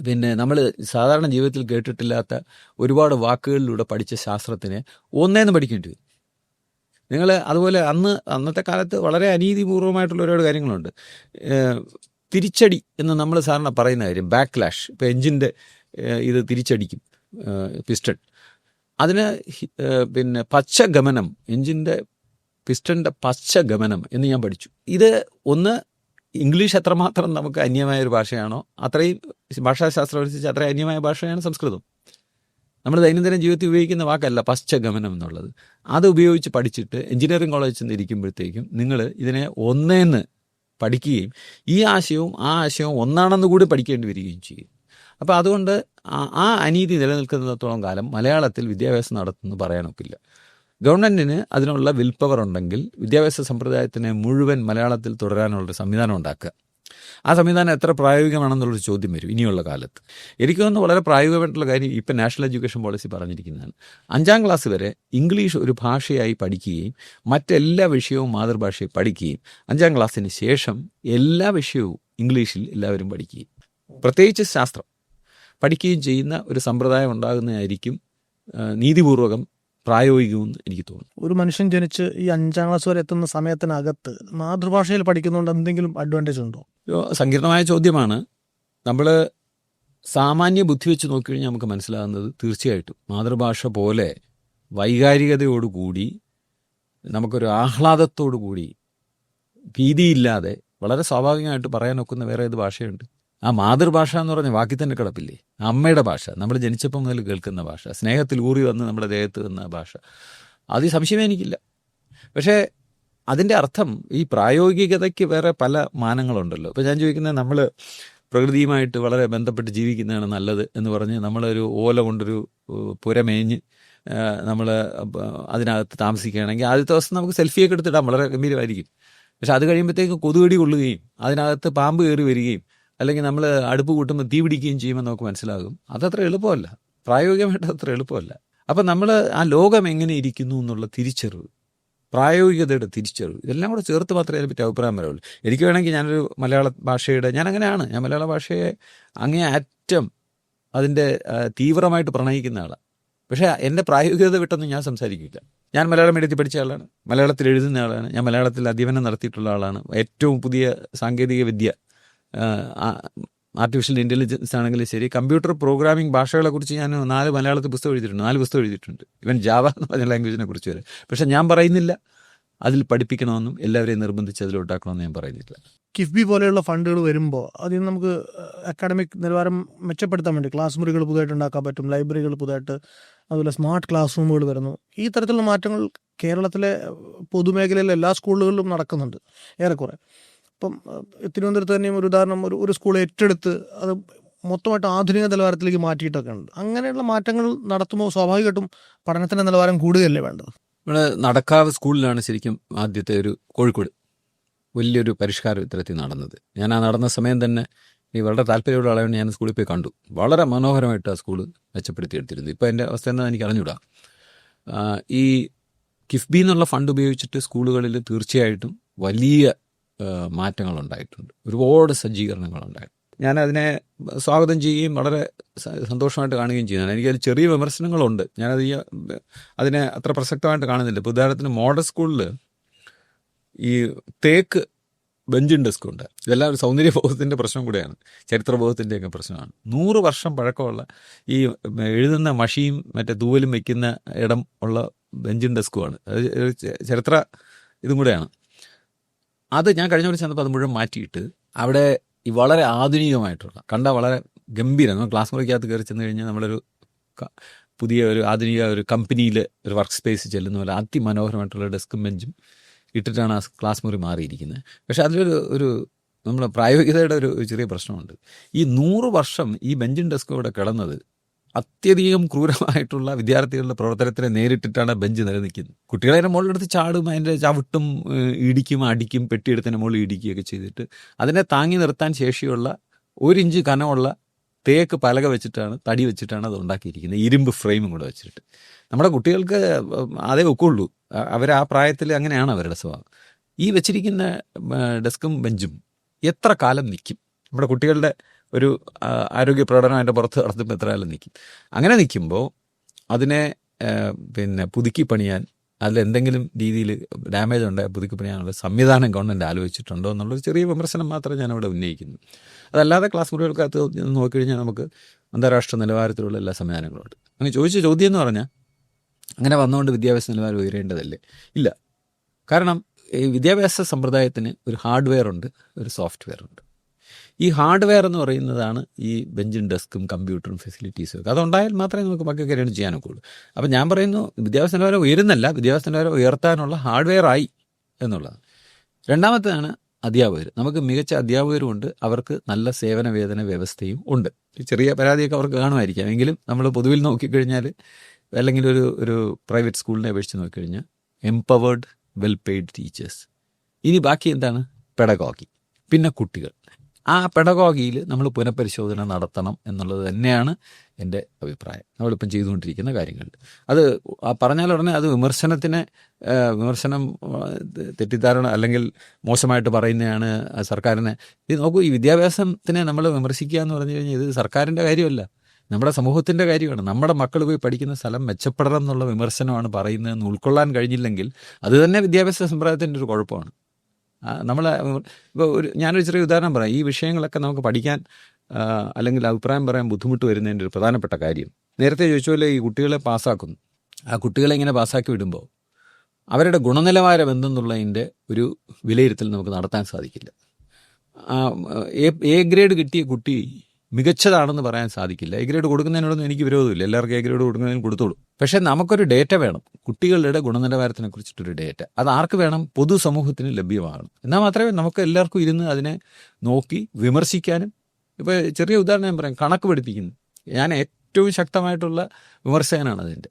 പിന്നെ നമ്മൾ സാധാരണ ജീവിതത്തിൽ കേട്ടിട്ടില്ലാത്ത ഒരുപാട് വാക്കുകളിലൂടെ പഠിച്ച ശാസ്ത്രത്തിനെ ഒന്നേന്ന് പഠിക്കേണ്ടി വരും. നിങ്ങൾ അതുപോലെ അന്നത്തെ കാലത്ത് വളരെ അനീതിപൂർവമായിട്ടുള്ള ഒരുപാട് കാര്യങ്ങളുണ്ട്. തിരിച്ചടി എന്ന് നമ്മൾ സാധാരണ പറയുന്ന കാര്യം ബാക്ക്ലാഷ്. ഇപ്പോൾ എഞ്ചിൻ്റെ ഇത് തിരിച്ചടിക്കും പിസ്റ്റൺ, അതിന് പിന്നെ പച്ചഗമനം, എഞ്ചിൻ്റെ പിസ്റ്റൻ്റെ പച്ചഗമനം എന്ന് ഞാൻ പഠിച്ചു. ഇത് ഒന്ന് ഇംഗ്ലീഷ് എത്രമാത്രം നമുക്ക് അന്യമായ ഒരു ഭാഷയാണോ അത്രയും ഭാഷാശാസ്ത്രം അനുസരിച്ച് അത്രയും അന്യമായ ഭാഷയാണ് സംസ്കൃതം. നമ്മൾ ദൈനംദിന ജീവിതത്തിൽ ഉപയോഗിക്കുന്ന വാക്കല്ല പശ്ചഗമനം എന്നുള്ളത്. അത് ഉപയോഗിച്ച് പഠിച്ചിട്ട് എഞ്ചിനീയറിംഗ് കോളേജിൽ ചെന്ന് ഇരിക്കുമ്പോഴത്തേക്കും നിങ്ങൾ ഇതിനെ ഒന്നേന്ന് പഠിക്കുകയും ഈ ആശയവും ആ ആശയവും ഒന്നാണെന്ന് കൂടി പഠിക്കേണ്ടി വരികയും ചെയ്യും. അപ്പോൾ അതുകൊണ്ട് ആ അനീതി നിലനിൽക്കുന്നിടത്തോളം കാലം മലയാളത്തിൽ വിദ്യാഭ്യാസം നടത്തുമെന്ന് പറയാനൊക്കില്ല. ഗവൺമെൻറ്റിന് അതിനുള്ള വിൽ പവർ ഉണ്ടെങ്കിൽ വിദ്യാഭ്യാസ സമ്പ്രദായത്തിനെ മുഴുവൻ മലയാളത്തിൽ തുടരാനുള്ളൊരു സംവിധാനം ഉണ്ടാക്കുക. ആ സംവിധാനം എത്ര പ്രായോഗികമാണെന്നുള്ളൊരു ചോദ്യം വരും ഇനിയുള്ള കാലത്ത്. എനിക്ക് തോന്നുന്നു വളരെ പ്രായോഗികമായിട്ടുള്ള കാര്യം ഇപ്പം നാഷണൽ എഡ്യൂക്കേഷൻ പോളിസി പറഞ്ഞിരിക്കുന്നതാണ്. 5ാം ക്ലാസ് വരെ ഇംഗ്ലീഷ് ഒരു ഭാഷയായി പഠിക്കുകയും മറ്റെല്ലാ വിഷയവും മാതൃഭാഷയിൽ പഠിക്കുകയും 5ാം ക്ലാസ്സിന് ശേഷം എല്ലാ വിഷയവും ഇംഗ്ലീഷിൽ എല്ലാവരും പഠിക്കുകയും പ്രത്യേകിച്ച് ശാസ്ത്രം പഠിക്കുകയും ചെയ്യുന്ന ഒരു സമ്പ്രദായം ഉണ്ടാകുന്നതായിരിക്കും നീതിപൂർവകം പ്രായോഗികമെന്ന് എനിക്ക് തോന്നുന്നു. ഒരു മനുഷ്യൻ ജനിച്ച് ഈ 5ാം ക്ലാസ് വരെ എത്തുന്ന സമയത്തിനകത്ത് മാതൃഭാഷയിൽ പഠിക്കുന്നതുകൊണ്ട് എന്തെങ്കിലും അഡ്വാൻറ്റേജ് ഉണ്ടോ? സങ്കീർണമായ ചോദ്യമാണ്. നമ്മൾ സാമാന്യ ബുദ്ധി വെച്ച് നോക്കിക്കഴിഞ്ഞാൽ നമുക്ക് മനസ്സിലാകുന്നത് തീർച്ചയായിട്ടും മാതൃഭാഷ പോലെ വൈകാരികതയോടുകൂടി നമുക്കൊരു ആഹ്ലാദത്തോടു കൂടി ഭീതിയില്ലാതെ വളരെ സ്വാഭാവികമായിട്ട് പറയാനൊക്കുന്ന വേറെ ഏത് ഭാഷയുണ്ട്? ആ മാതൃഭാഷ എന്ന് പറഞ്ഞ വാക്കിൽ തന്നെ കിടപ്പില്ലേ? അമ്മയുടെ ഭാഷ, നമ്മൾ ജനിച്ചപ്പം മുതൽ കേൾക്കുന്ന ഭാഷ, സ്നേഹത്തിൽ ഊറി വന്ന് നമ്മുടെ ദേഹത്ത് വന്ന ഭാഷ, അത് സംശയമേ എനിക്കില്ല. പക്ഷേ അതിൻ്റെ അർത്ഥം ഈ പ്രായോഗികതയ്ക്ക് വേറെ പല മാനങ്ങളുണ്ടല്ലോ. ഇപ്പോൾ ഞാൻ ചോദിക്കുന്നത്, നമ്മൾ പ്രകൃതിയുമായിട്ട് വളരെ ബന്ധപ്പെട്ട് ജീവിക്കുന്നതാണ് നല്ലത് എന്ന് പറഞ്ഞ് നമ്മളൊരു ഓല കൊണ്ടൊരു പുരമേഞ്ഞ് നമ്മൾ അതിനകത്ത് താമസിക്കുകയാണെങ്കിൽ ആദ്യത്തെ ദിവസം നമുക്ക് സെൽഫിയൊക്കെ എടുത്തിടാം, വളരെ ഗംഭീരമായിരിക്കും. പക്ഷെ അത് കഴിയുമ്പോഴത്തേക്ക് കൊതുകടി കൊള്ളുകയും അതിനകത്ത് പാമ്പ് കയറി വരികയും അല്ലെങ്കിൽ നമ്മൾ അടുപ്പ് കൂട്ടുമ്പോൾ തീ പിടിക്കുകയും ചെയ്യുമെന്ന് നമുക്ക് മനസ്സിലാകും. അതത്ര എളുപ്പമല്ല, പ്രായോഗികമായിട്ട് അത്ര എളുപ്പമല്ല. അപ്പം നമ്മൾ ആ ലോകം എങ്ങനെ ഇരിക്കുന്നു എന്നുള്ള തിരിച്ചറിവ്, പ്രായോഗികതയുടെ തിരിച്ചറിവ്, ഇതെല്ലാം കൂടെ ചേർത്ത് മാത്രമേ അതിനെപ്പറ്റി അഭിപ്രായം വരാവുള്ളൂ. എനിക്ക് വേണമെങ്കിൽ ഞാനൊരു മലയാള ഭാഷയുടെ ഞാൻ മലയാള ഭാഷയെ അങ്ങേ അറ്റം അതിൻ്റെ തീവ്രമായിട്ട് പ്രണയിക്കുന്ന ആളാണ്. പക്ഷേ എൻ്റെ പ്രായോഗികത വിട്ടൊന്നും ഞാൻ സംസാരിക്കില്ല. ഞാൻ മലയാളം മീഡിയത്തിൽ പഠിച്ച ആളാണ്, മലയാളത്തിൽ എഴുതുന്ന ആളാണ്, ഞാൻ മലയാളത്തിൽ അധ്യയനം നടത്തിയിട്ടുള്ള ആളാണ്. ഏറ്റവും പുതിയ സാങ്കേതിക വിദ്യ, ആർട്ടിഫിഷ്യൽ ഇൻ്റലിജൻസ് ആണെങ്കിലും ശരി, കമ്പ്യൂട്ടർ പ്രോഗ്രാമിംഗ് ഭാഷകളെക്കുറിച്ച് ഞാൻ 4 മലയാളത്തിൽ പുസ്തകം എഴുതിയിട്ടുണ്ട്. ഇവൻ ജാവ എന്ന് പറഞ്ഞ ലാംഗ്വേജിനെ കുറിച്ച് വരെ. പക്ഷെ ഞാൻ പറയുന്നില്ല അതിൽ പഠിപ്പിക്കണമെന്നും എല്ലാവരെയും നിർബന്ധിച്ച് അതിലോട്ടാക്കണമെന്ന് ഞാൻ പറയുന്നില്ല. കിഫ്ബി പോലെയുള്ള ഫണ്ടുകൾ വരുമ്പോൾ അതിൽ നിന്ന് നമുക്ക് അക്കാഡമിക് നിലവാരം മെച്ചപ്പെടുത്താൻ വേണ്ടി ക്ലാസ് മുറികൾ പുതുതായിട്ട് ഉണ്ടാക്കാൻ പറ്റും, ലൈബ്രറികൾ പുതുതായിട്ട്, അതുപോലെ സ്മാർട്ട് ക്ലാസ് റൂമുകൾ വരുന്നു. ഈ തരത്തിലുള്ള മാറ്റങ്ങൾ കേരളത്തിലെ പൊതുമേഖലയിലെ എല്ലാ സ്കൂളുകളിലും നടക്കുന്നുണ്ട് ഏറെക്കുറെ. ഇപ്പം തിരുവനന്തപുരത്ത് തന്നെയും ഒരു ഉദാഹരണം, ഒരു സ്കൂൾ ഏറ്റെടുത്ത് അത് മൊത്തമായിട്ട് ആധുനിക നിലവാരത്തിലേക്ക് മാറ്റിയിട്ടൊക്കെ ഉണ്ട്. അങ്ങനെയുള്ള മാറ്റങ്ങൾ നടത്തുമ്പോൾ സ്വാഭാവികമായിട്ടും പഠനത്തിൻ്റെ നിലവാരം കൂടുകയല്ലേ വേണ്ടത്? ഇവിടെ നടക്കാവ് സ്കൂളിലാണ് ശരിക്കും ആദ്യത്തെ ഒരു കോഴിക്കോട് വലിയൊരു പരിഷ്കാരം ഇത്തരത്തിൽ നടന്നത്. ഞാൻ ആ നടന്ന സമയം തന്നെ ഈ വളരെ താല്പര്യമുള്ള ആളാണ്, ഞാൻ സ്കൂളിൽ പോയി കണ്ടു. വളരെ മനോഹരമായിട്ട് ആ സ്കൂൾ മെച്ചപ്പെടുത്തിയെടുത്തിരുന്നു. ഇപ്പോൾ എൻ്റെ അവസ്ഥ എന്താണെന്ന് എനിക്ക് അറിഞ്ഞൂടാ. ഈ കിഫ്ബി എന്നുള്ള ഫണ്ട് ഉപയോഗിച്ചിട്ട് സ്കൂളുകളിൽ തീർച്ചയായിട്ടും വലിയ മാറ്റങ്ങളുണ്ടായിട്ടുണ്ട്, ഒരുപാട് സജ്ജീകരണങ്ങളുണ്ടായിട്ടുണ്ട്. ഞാനതിനെ സ്വാഗതം ചെയ്യുകയും വളരെ സന്തോഷമായിട്ട് കാണുകയും ചെയ്യുന്നതാണ്. എനിക്കതിൽ ചെറിയ വിമർശനങ്ങളുണ്ട്, ഞാനത് അതിനെ അത്ര പ്രസക്തമായിട്ട് കാണുന്നില്ല. ഇപ്പോൾ ഉദാഹരണത്തിന് മോഡൽ സ്കൂളിൽ ഈ തേക്ക് ബെഞ്ചും ഡെസ്കും ഉണ്ട്. ഇതെല്ലാം ഒരു സൗന്ദര്യബോധത്തിൻ്റെ പ്രശ്നം കൂടെയാണ്, ചരിത്രബോധത്തിൻ്റെയൊക്കെ പ്രശ്നമാണ്. 100 വർഷം പഴക്കമുള്ള ഈ എഴുതുന്ന മഷിയും മറ്റേ തൂവലും വയ്ക്കുന്ന ഇടം ഉള്ള ബെഞ്ചും ഡെസ്കുമാണ്. അത് ചരിത്ര ഇതും കൂടെയാണ്. അത് ഞാൻ കഴിഞ്ഞ ദിവസം ചെന്നപ്പോൾ അത് മുഴുവൻ മാറ്റിയിട്ട് അവിടെ ഈ വളരെ ആധുനികമായിട്ടുള്ള വളരെ ഗംഭീരം, നമ്മൾ ക്ലാസ് മുറിക്കകത്ത് കയറി ചെന്ന് കഴിഞ്ഞാൽ നമ്മളൊരു പുതിയ ഒരു ആധുനിക ഒരു കമ്പനിയിൽ ഒരു വർക്ക് സ്പേസ് ചെല്ലുന്ന പോലെ അതിമനോഹരമായിട്ടുള്ള ഡെസ്കും ബെഞ്ചും ഇട്ടിട്ടാണ് ആ ക്ലാസ് മുറി മാറിയിരിക്കുന്നത്. പക്ഷേ അതിലൊരു നമ്മുടെ പ്രായോഗികതയുടെ ഒരു ചെറിയ പ്രശ്നമുണ്ട്. ഈ 100 വർഷം ഈ ബെഞ്ചും ഡെസ്കും ഇവിടെ കിടന്നത് അത്യധികം ക്രൂരമായിട്ടുള്ള വിദ്യാർത്ഥികളുടെ പ്രവർത്തനത്തിനെ നേരിട്ടിട്ടാണ് ബെഞ്ച് നിലനിൽക്കുന്നത്. കുട്ടികളെ അതിൻ്റെ മുകളിലെടുത്ത് ചാടും, അതിൻ്റെ ചവിട്ടും, ഇടിക്കും, അടിക്കും, പെട്ടിയെടുത്തതിൻ്റെ മുകളിൽ ഇടിക്കുകയൊക്കെ ചെയ്തിട്ട് അതിനെ താങ്ങി നിർത്താൻ ശേഷിയുള്ള 1 ഇഞ്ച് കനമുള്ള തേക്ക് പലക വെച്ചിട്ടാണ്, തടി വെച്ചിട്ടാണ് അത് ഉണ്ടാക്കിയിരിക്കുന്നത്, ഇരുമ്പ് ഫ്രെയിമും കൂടെ വെച്ചിട്ട്. നമ്മുടെ കുട്ടികൾക്ക് അതേ ഒക്കുള്ളൂ, അവർ ആ പ്രായത്തിൽ അങ്ങനെയാണ് അവരുടെ സ്വഭാവം. ഈ വെച്ചിരിക്കുന്ന ഡെസ്കും ബെഞ്ചും എത്ര കാലം നിൽക്കും? നമ്മുടെ കുട്ടികളുടെ ഒരു ആരോഗ്യ പ്രകടനം അതിൻ്റെ പുറത്ത് നടത്തുമ്പോൾ എത്ര കാലം നിൽക്കും? അങ്ങനെ നിൽക്കുമ്പോൾ അതിനെ പുതുക്കി പണിയാൻ, അതിലെന്തെങ്കിലും രീതിയിൽ ഡാമേജ് ഉണ്ടായാൽ പുതുക്കി പണിയാനുള്ള സംവിധാനം ഗവൺമെൻറ് ആലോചിച്ചിട്ടുണ്ടോ എന്നുള്ളൊരു ചെറിയ വിമർശനം മാത്രമേ ഞാനിവിടെ ഉന്നയിക്കുന്നു. അതല്ലാതെ ക്ലാസ് മുറികൾക്കകത്ത് നോക്കിക്കഴിഞ്ഞാൽ നമുക്ക് അന്താരാഷ്ട്ര നിലവാരത്തിലുള്ള എല്ലാ സംവിധാനങ്ങളും ഉണ്ട്. അങ്ങനെ ചോദിച്ച ചോദ്യം എന്ന് പറഞ്ഞാൽ അങ്ങനെ വന്നുകൊണ്ട് വിദ്യാഭ്യാസ നിലവാരം ഉയരേണ്ടതല്ലേ? ഇല്ല. കാരണം ഈ വിദ്യാഭ്യാസ സമ്പ്രദായത്തിന് ഒരു ഹാർഡ്വെയർ ഉണ്ട്, ഒരു സോഫ്റ്റ്വെയർ ഉണ്ട്. ഈ ഹാർഡ്വെയർ എന്ന് പറയുന്നതാണ് ഈ ബെഞ്ചും ഡെസ്കും കമ്പ്യൂട്ടറും ഫെസിലിറ്റീസും ഒക്കെ. അതുണ്ടായാൽ മാത്രമേ നമുക്ക് ബാക്കി കാര്യങ്ങൾ ചെയ്യാനൊക്കെയുള്ളൂ. അപ്പം ഞാൻ പറയുന്നു, വിദ്യാഭ്യാസ നിലവാരം ഉയരുന്നല്ല, വിദ്യാഭ്യാസ നിലവാരം ഉയർത്താനുള്ള ഹാർഡ്വെയർ ആയി എന്നുള്ളതാണ്. രണ്ടാമത്തേതാണ് അധ്യാപകർ. നമുക്ക് മികച്ച അധ്യാപകരുമുണ്ട്, അവർക്ക് നല്ല സേവന വേതന വ്യവസ്ഥയും ഉണ്ട്. ചെറിയ പരാതിയൊക്കെ അവർക്ക് കാണുമായിരിക്കാം, എങ്കിലും നമ്മൾ പൊതുവിൽ നോക്കിക്കഴിഞ്ഞാൽ, അല്ലെങ്കിൽ ഒരു പ്രൈവറ്റ് സ്കൂളിനെ അപേക്ഷിച്ച് നോക്കിക്കഴിഞ്ഞാൽ എംപവേർഡ് വെൽ പെയ്ഡ് ടീച്ചേഴ്സ്. ഇനി ബാക്കി എന്താണ്? പെഡഗോഗി, പിന്നെ കുട്ടികൾ. ആ പെഡഗോഗിയിൽ നമ്മൾ പുനഃപരിശോധന നടത്തണം എന്നുള്ളത് തന്നെയാണ് എൻ്റെ അഭിപ്രായം. നമ്മളിപ്പം ചെയ്തുകൊണ്ടിരിക്കുന്ന കാര്യങ്ങൾ. അത് പറഞ്ഞാൽ ഉടനെ അത് വിമർശനം, തെറ്റിദ്ധാരണ അല്ലെങ്കിൽ മോശമായിട്ട് പറയുന്നതാണ് സർക്കാരിനെ. ഇത് നോക്കൂ, ഈ വിദ്യാഭ്യാസത്തിനെ നമ്മൾ വിമർശിക്കുക എന്ന് പറഞ്ഞു കഴിഞ്ഞാൽ ഇത് സർക്കാരിൻ്റെ കാര്യമല്ല, നമ്മുടെ സമൂഹത്തിൻ്റെ കാര്യമാണ്. നമ്മുടെ മക്കൾ പോയി പഠിക്കുന്ന സ്ഥലം മെച്ചപ്പെടണം എന്നുള്ള വിമർശനമാണ് പറയുന്നതെന്ന് ഉൾക്കൊള്ളാൻ കഴിഞ്ഞില്ലെങ്കിൽ അത് തന്നെ വിദ്യാഭ്യാസ സമ്പ്രദായത്തിൻ്റെ ഒരു കുഴപ്പമാണ്. ഇപ്പോൾ ഞാനൊരു ചെറിയ ഉദാഹരണം പറയാം. ഈ വിഷയങ്ങളൊക്കെ നമുക്ക് പഠിക്കാൻ അല്ലെങ്കിൽ അഭിപ്രായം പറയാൻ ബുദ്ധിമുട്ട് വരുന്നതിൻ്റെ ഒരു പ്രധാനപ്പെട്ട കാര്യം, നേരത്തെ ചോദിച്ച പോലെ ഈ കുട്ടികളെ പാസ്സാക്കുന്നു. ആ കുട്ടികളെ ഇങ്ങനെ പാസ്സാക്കി വിടുമ്പോൾ അവരുടെ ഗുണനിലവാരം എന്തെന്നുള്ളതിൻ്റെ ഒരു വിലയിരുത്തൽ നമുക്ക് നടത്താൻ സാധിക്കില്ല. എ ഗ്രേഡ് കിട്ടിയ കുട്ടി മികച്ചതാണെന്ന് പറയാൻ സാധിക്കില്ല. എ ഗ്രേഡ് കൊടുക്കുന്നതിനോടൊന്നും എനിക്ക് വിരോധമില്ല, എല്ലാവർക്കും എ ഗ്രേഡ് കൊടുക്കുന്നതിന് കൊടുത്തോളൂ. പക്ഷേ നമുക്കൊരു ഡേറ്റ വേണം, കുട്ടികളുടെ ഗുണനിലവാരത്തിനെ കുറിച്ചിട്ടൊരു ഡേറ്റ. അത് ആർക്ക് വേണം? പൊതുസമൂഹത്തിന് ലഭ്യമാകണം. എന്നാൽ മാത്രമേ നമുക്ക് എല്ലാവർക്കും ഇരുന്ന് അതിനെ നോക്കി വിമർശിക്കാനും. ഇപ്പോൾ ചെറിയ ഉദാഹരണം ഞാൻ പറയാം, കണക്ക് പഠിപ്പിക്കുന്നു. ഞാൻ ഏറ്റവും ശക്തമായിട്ടുള്ള വിമർശകനാണ് അതിൻ്റെ.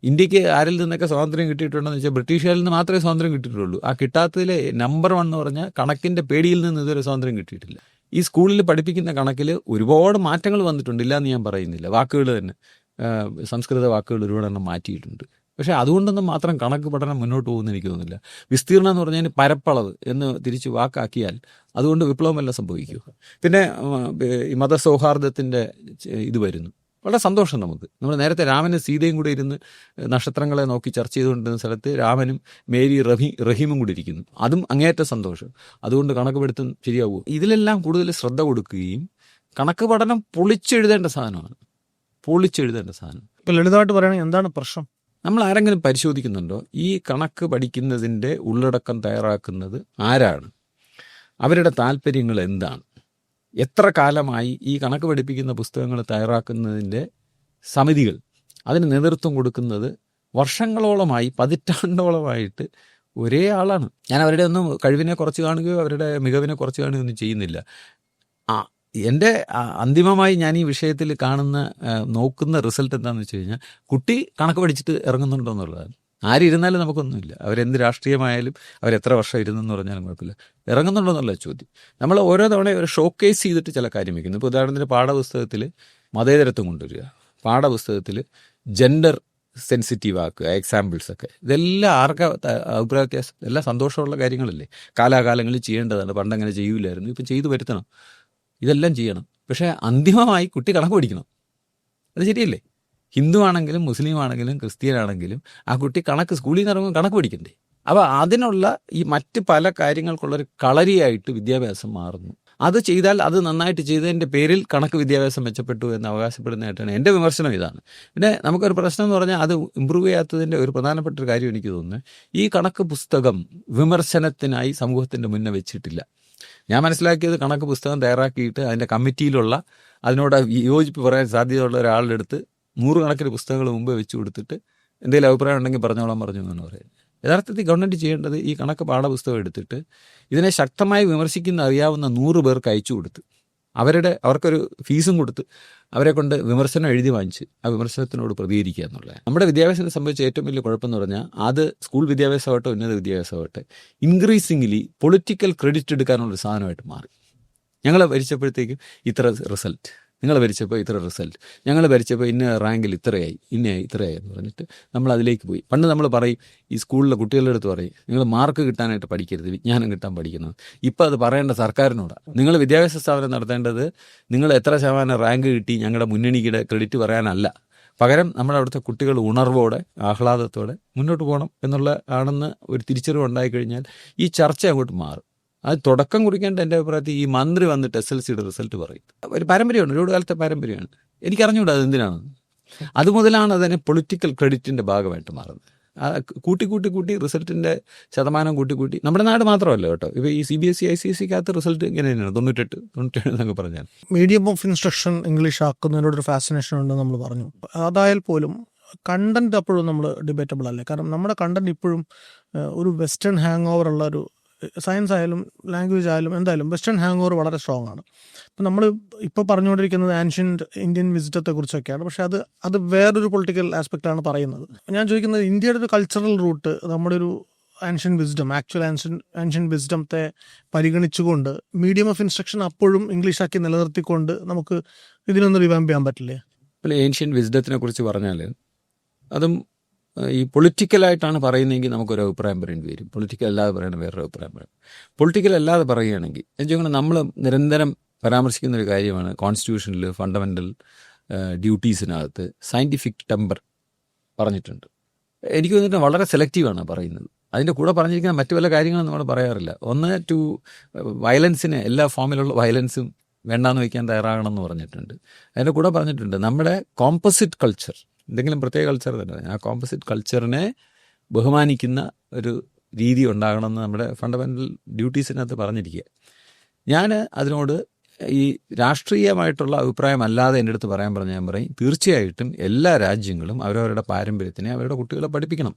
ഇന്ത്യക്ക് ആരിൽ നിന്നൊക്കെ സ്വാതന്ത്ര്യം കിട്ടിയിട്ടുണ്ടെന്ന് വെച്ചാൽ ബ്രിട്ടീഷുകാരിൽ നിന്ന് മാത്രമേ സ്വാതന്ത്ര്യം കിട്ടിയിട്ടുള്ളൂ. ആ കിട്ടാത്തതിലെ നമ്പർ 1 എന്ന് പറഞ്ഞാൽ കണക്കിൻ്റെ പേടിയിൽ നിന്ന് ഇതുവരെ സ്വാതന്ത്ര്യം കിട്ടിയിട്ടില്ല. ഈ സ്കൂളിൽ പഠിപ്പിക്കുന്ന കണക്കിൽ ഒരുപാട് മാറ്റങ്ങൾ വന്നിട്ടുണ്ട്, ഇല്ലയെന്ന് ഞാൻ പറയുന്നില്ല. വാക്കുകൾ തന്നെ, സംസ്കൃത വാക്കുകൾ ഒരുപാട് എണ്ണം മാറ്റിയിട്ടുണ്ട്. പക്ഷേ അതുകൊണ്ടൊന്നും മാത്രം കണക്ക് പഠനം മുന്നോട്ട് പോകുമെന്ന് എനിക്ക് തോന്നുന്നില്ല. വിസ്തീർണം എന്ന് പറഞ്ഞാൽ പരപ്പളവ് എന്ന് തിരിച്ച് വാക്കാക്കിയാൽ അതുകൊണ്ട് വിപ്ലവമല്ല സംഭവിക്കുക. പിന്നെ ഈ മതസൗഹാർദ്ദത്തിൻ്റെ ഇത് വരുന്നു. വളരെ സന്തോഷം നമുക്ക്. നമ്മൾ നേരത്തെ രാമനും സീതയും കൂടെ ഇരുന്ന് നക്ഷത്രങ്ങളെ നോക്കി ചർച്ച ചെയ്തുകൊണ്ടിരുന്ന സ്ഥലത്ത് രാമനും മേരി റഹീമും കൂടി ഇരിക്കുന്നു. അതും അങ്ങേയറ്റ സന്തോഷം. അതുകൊണ്ട് കണക്ക് പഠിത്തം ശരിയാവുമോ? ഇതിലെല്ലാം കൂടുതൽ ശ്രദ്ധ കൊടുക്കുകയും, കണക്ക് പഠനം പൊളിച്ചെഴുതേണ്ട സാധനമാണ്, പൊളിച്ചെഴുതേണ്ട സാധനം. ഇപ്പം ലളിതമായിട്ട് പറയുകയാണെങ്കിൽ എന്താണ് പ്രശ്നം? നമ്മൾ ആരെങ്കിലും പരിശോധിക്കുന്നുണ്ടോ? ഈ കണക്ക് പഠിക്കുന്നതിൻ്റെ ഉള്ളടക്കം തയ്യാറാക്കുന്നത് ആരാണ്? അവരുടെ താല്പര്യങ്ങൾ എന്താണ്? എത്ര കാലമായി ഈ കണക്ക് പഠിപ്പിക്കുന്ന പുസ്തകങ്ങൾ തയ്യാറാക്കുന്നതിൻ്റെ സമിതികൾ, അതിന് നേതൃത്വം കൊടുക്കുന്നത് വർഷങ്ങളോളമായി, പതിറ്റാണ്ടോളമായിട്ട് ഒരേ ആളാണ്. ഞാൻ അവരുടെ ഒന്നും കഴിവിനെ കുറച്ച് കാണുകയോ അവരുടെ മികവിനെ കുറച്ച് കാണുകയോ ഒന്നും ചെയ്യുന്നില്ല. എൻ്റെ അന്തിമമായി ഞാൻ ഈ വിഷയത്തിൽ നോക്കുന്ന റിസൾട്ട് എന്താണെന്ന് വെച്ച് കഴിഞ്ഞാൽ, കുട്ടി കണക്ക് പഠിച്ചിട്ട് ഇറങ്ങുന്നുണ്ടോ എന്നുള്ളതാണ്. ആരിരുന്നാലും നമുക്കൊന്നുമില്ല, അവരെന്ത് രാഷ്ട്രീയമായാലും അവരെത്ര വർഷം ഇരുന്നെന്ന് പറഞ്ഞാലും കുഴപ്പമില്ല, ഇറങ്ങുന്നുണ്ടോ എന്നുള്ള ചോദ്യം. നമ്മൾ ഓരോ തവണ ഒരു ഷോക്കേസ് ചെയ്തിട്ട് ചില കാര്യം വയ്ക്കുന്നു. ഇപ്പോൾ ഉദാഹരണത്തിന് പാഠപുസ്തകത്തിൽ മതേതരത്വം കൊണ്ടുവരിക, പാഠപുസ്തകത്തിൽ ജെൻഡർ സെൻസിറ്റീവ് ആക്കുക, എക്സാമ്പിൾസൊക്കെ. ഇതെല്ലാം ആർക്കാ അഭിപ്രായ വ്യത്യാസം? എല്ലാം സന്തോഷമുള്ള കാര്യങ്ങളല്ലേ, കാലാകാലങ്ങളിൽ ചെയ്യേണ്ടതാണ്. പണ്ടങ്ങനെ ചെയ്യൂലായിരുന്നു, ഇപ്പം ചെയ്തു വരുത്തണം. ഇതെല്ലാം ചെയ്യണം. പക്ഷേ അന്തിമമായി കുട്ടി കണക്ക് പഠിക്കണം. അത് ശരിയല്ലേ? ഹിന്ദു ആണെങ്കിലും മുസ്ലിം ആണെങ്കിലും ക്രിസ്ത്യനാണെങ്കിലും ആ കുട്ടി സ്കൂളിൽ നിന്ന് ഇറങ്ങുമ്പോൾ കണക്ക് പഠിക്കണ്ടേ? അപ്പോൾ അതിനുള്ള ഈ മറ്റ് പല കാര്യങ്ങൾക്കുള്ളൊരു കളരിയായിട്ട് വിദ്യാഭ്യാസം മാറുന്നു. അത് ചെയ്താൽ, അത് നന്നായിട്ട് ചെയ്തതിൻ്റെ പേരിൽ കണക്ക് വിദ്യാഭ്യാസം മെച്ചപ്പെട്ടു എന്ന് അവകാശപ്പെടുന്നതായിട്ടാണ് എൻ്റെ വിമർശനം. ഇതാണ്. പിന്നെ നമുക്കൊരു പ്രശ്നം എന്ന് പറഞ്ഞാൽ, അത് ഇമ്പ്രൂവ് ചെയ്യാത്തതിൻ്റെ ഒരു പ്രധാനപ്പെട്ട ഒരു കാര്യം എനിക്ക് തോന്നുന്നത്, ഈ കണക്ക് പുസ്തകം വിമർശനത്തിനായി സമൂഹത്തിൻ്റെ മുന്നേ വെച്ചിട്ടില്ല. ഞാൻ മനസ്സിലാക്കിയത്, കണക്ക് പുസ്തകം തയ്യാറാക്കിയിട്ട് അതിൻ്റെ കമ്മിറ്റിയിലുള്ള, അതിനോട് വിയോജിപ്പ് പറയാൻ സാധ്യതയുള്ള ഒരാളുടെ അടുത്ത് 100 കണക്കിന് പുസ്തകങ്ങൾ മുമ്പ് വെച്ച് കൊടുത്തിട്ട് എന്തെങ്കിലും അഭിപ്രായം ഉണ്ടെങ്കിൽ പറഞ്ഞു എന്നാണ് പറയുന്നത്. യഥാർത്ഥത്തിൽ ഗവൺമെൻറ് ചെയ്യേണ്ടത്, ഈ കണക്ക് പാഠപുസ്തകം എടുത്തിട്ട് ഇതിനെ ശക്തമായി അറിയാവുന്ന 100 പേർക്ക് അയച്ചു കൊടുത്ത് അവർക്കൊരു ഫീസും കൊടുത്ത് അവരെ കൊണ്ട് വിമർശനം എഴുതി വാങ്ങിച്ച് ആ വിമർശനത്തിനോട് പ്രതികരിക്കുക എന്നുള്ളത്. നമ്മുടെ വിദ്യാഭ്യാസത്തെ സംബന്ധിച്ച ഏറ്റവും വലിയ കുഴപ്പമെന്ന് പറഞ്ഞാൽ അത് സ്കൂൾ വിദ്യാഭ്യാസമാവട്ടെ ഉന്നത വിദ്യാഭ്യാസമാവട്ടെ ഇൻക്രീസിംഗ്ലി പൊളിറ്റിക്കൽ ക്രെഡിറ്റ് എടുക്കാനുള്ളൊരു സാധനമായിട്ട് മാറി. ഞങ്ങൾ ഭരിച്ചപ്പോഴത്തേക്കും ഇത്ര റിസൾട്ട്, നിങ്ങൾ ഭരിച്ചപ്പോൾ ഇത്ര റിസൾട്ട്, ഞങ്ങൾ ഭരിച്ചപ്പോൾ ഇന്ന റാങ്കിൽ ഇത്രയായി എന്ന് പറഞ്ഞിട്ട് നമ്മൾ അതിലേക്ക് പോയി. പണ്ട് നമ്മൾ പറയും, ഈ സ്കൂളിലെ കുട്ടികളുടെ അടുത്ത് പറയും, നിങ്ങൾ മാർക്ക് കിട്ടാനായിട്ട് പഠിക്കരുത്, വിജ്ഞാനം കിട്ടാൻ പഠിക്കുന്നത്. ഇപ്പോൾ അത് പറയേണ്ട സർക്കാരിനോടാണ്. നിങ്ങൾ വിദ്യാഭ്യാസ സ്ഥാപനം നടത്തേണ്ടത് നിങ്ങൾ എത്ര ശതമാനം റാങ്ക് കിട്ടി ഞങ്ങളുടെ മുന്നണിയുടെ ക്രെഡിറ്റ് പറയാനല്ല, പകരം നമ്മുടെ അവിടുത്തെ കുട്ടികൾ ഉണർവോടെ ആഹ്ലാദത്തോടെ മുന്നോട്ട് പോകണം എന്നുള്ള ആണെന്ന് ഒരു തിരിച്ചറിവ് ഉണ്ടായിക്കഴിഞ്ഞാൽ ഈ ചർച്ച അങ്ങോട്ട് മാറും. അത് തുടക്കം കുറിക്കേണ്ട എൻ്റെ അഭിപ്രായത്തിൽ ഈ മന്ത്രി വന്നിട്ട് SLCയുടെ റിസൾട്ട് പറയും. ഒരു പാരമ്പര്യമാണ്, ഒരുപാട് കാലത്തെ പാരമ്പര്യമാണ്. എനിക്കറിഞ്ഞൂടാ അത് എന്തിനാണെന്ന്. അതുമുതലാണ് അതിനെ പൊളിറ്റിക്കൽ ക്രെഡിറ്റിൻ്റെ ഭാഗമായിട്ട് മാറുന്നത്. കൂട്ടി റിസൾട്ടിൻ്റെ ശതമാനം കൂട്ടി നമ്മുടെ നാട് മാത്രമല്ല കേട്ടോ, ഇപ്പോൾ ഈ CBSE ICSEക്കകത്ത് റിസൾട്ട് ഇങ്ങനെ തന്നെയാണ് 97 എന്നൊക്കെ പറഞ്ഞാൽ. മീഡിയം ഓഫ് ഇൻസ്ട്രക്ഷൻ ഇംഗ്ലീഷ് ആക്കുന്നതിനോടൊരു ഫാസിനേഷൻ ഉണ്ടെന്ന് നമ്മൾ പറഞ്ഞു. അതായാൽ പോലും കണ്ടന്റ് അപ്പോഴും നമ്മൾ ഡിബേറ്റബിൾ അല്ലേ? കാരണം നമ്മുടെ കണ്ടന്റ് ഇപ്പോഴും ഒരു വെസ്റ്റേൺ ഹാങ് ഓവർ ഉള്ള ഒരു സയൻസ് ആയാലും ലാംഗ്വേജ് ആയാലും എന്തായാലും വെസ്റ്റേൺ ഹാങ് ഓവർ വളരെ സ്ട്രോങ് ആണ്. അപ്പം നമ്മൾ ഇപ്പോൾ പറഞ്ഞുകൊണ്ടിരിക്കുന്നത് ആൻഷ്യൻ്റ് ഇന്ത്യൻ വിസിറ്റത്തെക്കുറിച്ചൊക്കെയാണ്. പക്ഷേ അത് വേറൊരു പൊളിറ്റിക്കൽ ആസ്പെക്റ്റാണ് പറയുന്നത്. ഞാൻ ചോദിക്കുന്നത്, ഇന്ത്യയുടെ ഒരു കൾച്ചറൽ റൂട്ട് നമ്മുടെ ഒരു ആൻഷ്യൻ വിസ്ഡം, ആക്ച്വൽ ആൻഷ്യൻ വിസ്ഡത്തെ പരിഗണിച്ചുകൊണ്ട് മീഡിയം ഓഫ് ഇൻസ്ട്രക്ഷൻ അപ്പോഴും ഇംഗ്ലീഷാക്കി നിലനിർത്തിക്കൊണ്ട് നമുക്ക് ഇതിനൊന്ന് റിവാമ്പ് ചെയ്യാൻ പറ്റില്ലേ? ഇപ്പോൾ ഏൻഷ്യൻ വിസ്ഡത്തിനെ കുറിച്ച് പറഞ്ഞാൽ അതും ഈ പൊളിറ്റിക്കലായിട്ടാണ് പറയുന്നതെങ്കിൽ നമുക്കൊരു അഭിപ്രായം പറയേണ്ടി വരും. പൊളിറ്റിക്കൽ അല്ലാതെ പറയണ വേറൊരു അഭിപ്രായം പറയും. പൊളിറ്റിക്കൽ അല്ലാതെ പറയുകയാണെങ്കിൽ എനിക്ക് നമ്മൾ നിരന്തരം പരാമർശിക്കുന്നൊരു കാര്യമാണ് കോൺസ്റ്റിറ്റ്യൂഷനിൽ ഫണ്ടമെൻ്റൽ ഡ്യൂട്ടീസിനകത്ത് സയൻറ്റിഫിക് ടെമ്പർ പറഞ്ഞിട്ടുണ്ട്. എനിക്ക് തോന്നിയിട്ട് വളരെ സെലക്റ്റീവാണ് പറയുന്നത്. അതിൻ്റെ കൂടെ പറഞ്ഞിരിക്കുന്ന മറ്റു പല കാര്യങ്ങളും നമ്മൾ പറയാറില്ല. ഒന്ന്, വയലൻസിന് എല്ലാ ഫോമിലുള്ള വയലൻസും വേണ്ടാന്ന് വയ്ക്കാൻ തയ്യാറാകണമെന്ന് പറഞ്ഞിട്ടുണ്ട്. അതിൻ്റെ കൂടെ പറഞ്ഞിട്ടുണ്ട് നമ്മുടെ കോമ്പോസിറ്റ് കൾച്ചർ, എന്തെങ്കിലും പ്രത്യേക കൾച്ചർ തന്നെ, ആ കോമ്പോസിറ്റ് കൾച്ചറിനെ ബഹുമാനിക്കുന്ന ഒരു രീതി ഉണ്ടാകണമെന്ന് നമ്മുടെ ഫണ്ടമെൻ്റൽ ഡ്യൂട്ടീസിനകത്ത് പറഞ്ഞിരിക്കുക. ഞാൻ അതിനോട് ഈ രാഷ്ട്രീയമായിട്ടുള്ള അഭിപ്രായം അല്ലാതെ എൻ്റെ അടുത്ത് പറയാൻ പറഞ്ഞാൽ ഞാൻ പറയും, തീർച്ചയായിട്ടും എല്ലാ രാജ്യങ്ങളും അവരവരുടെ പാരമ്പര്യത്തിനെ അവരുടെ കുട്ടികളെ പഠിപ്പിക്കണം.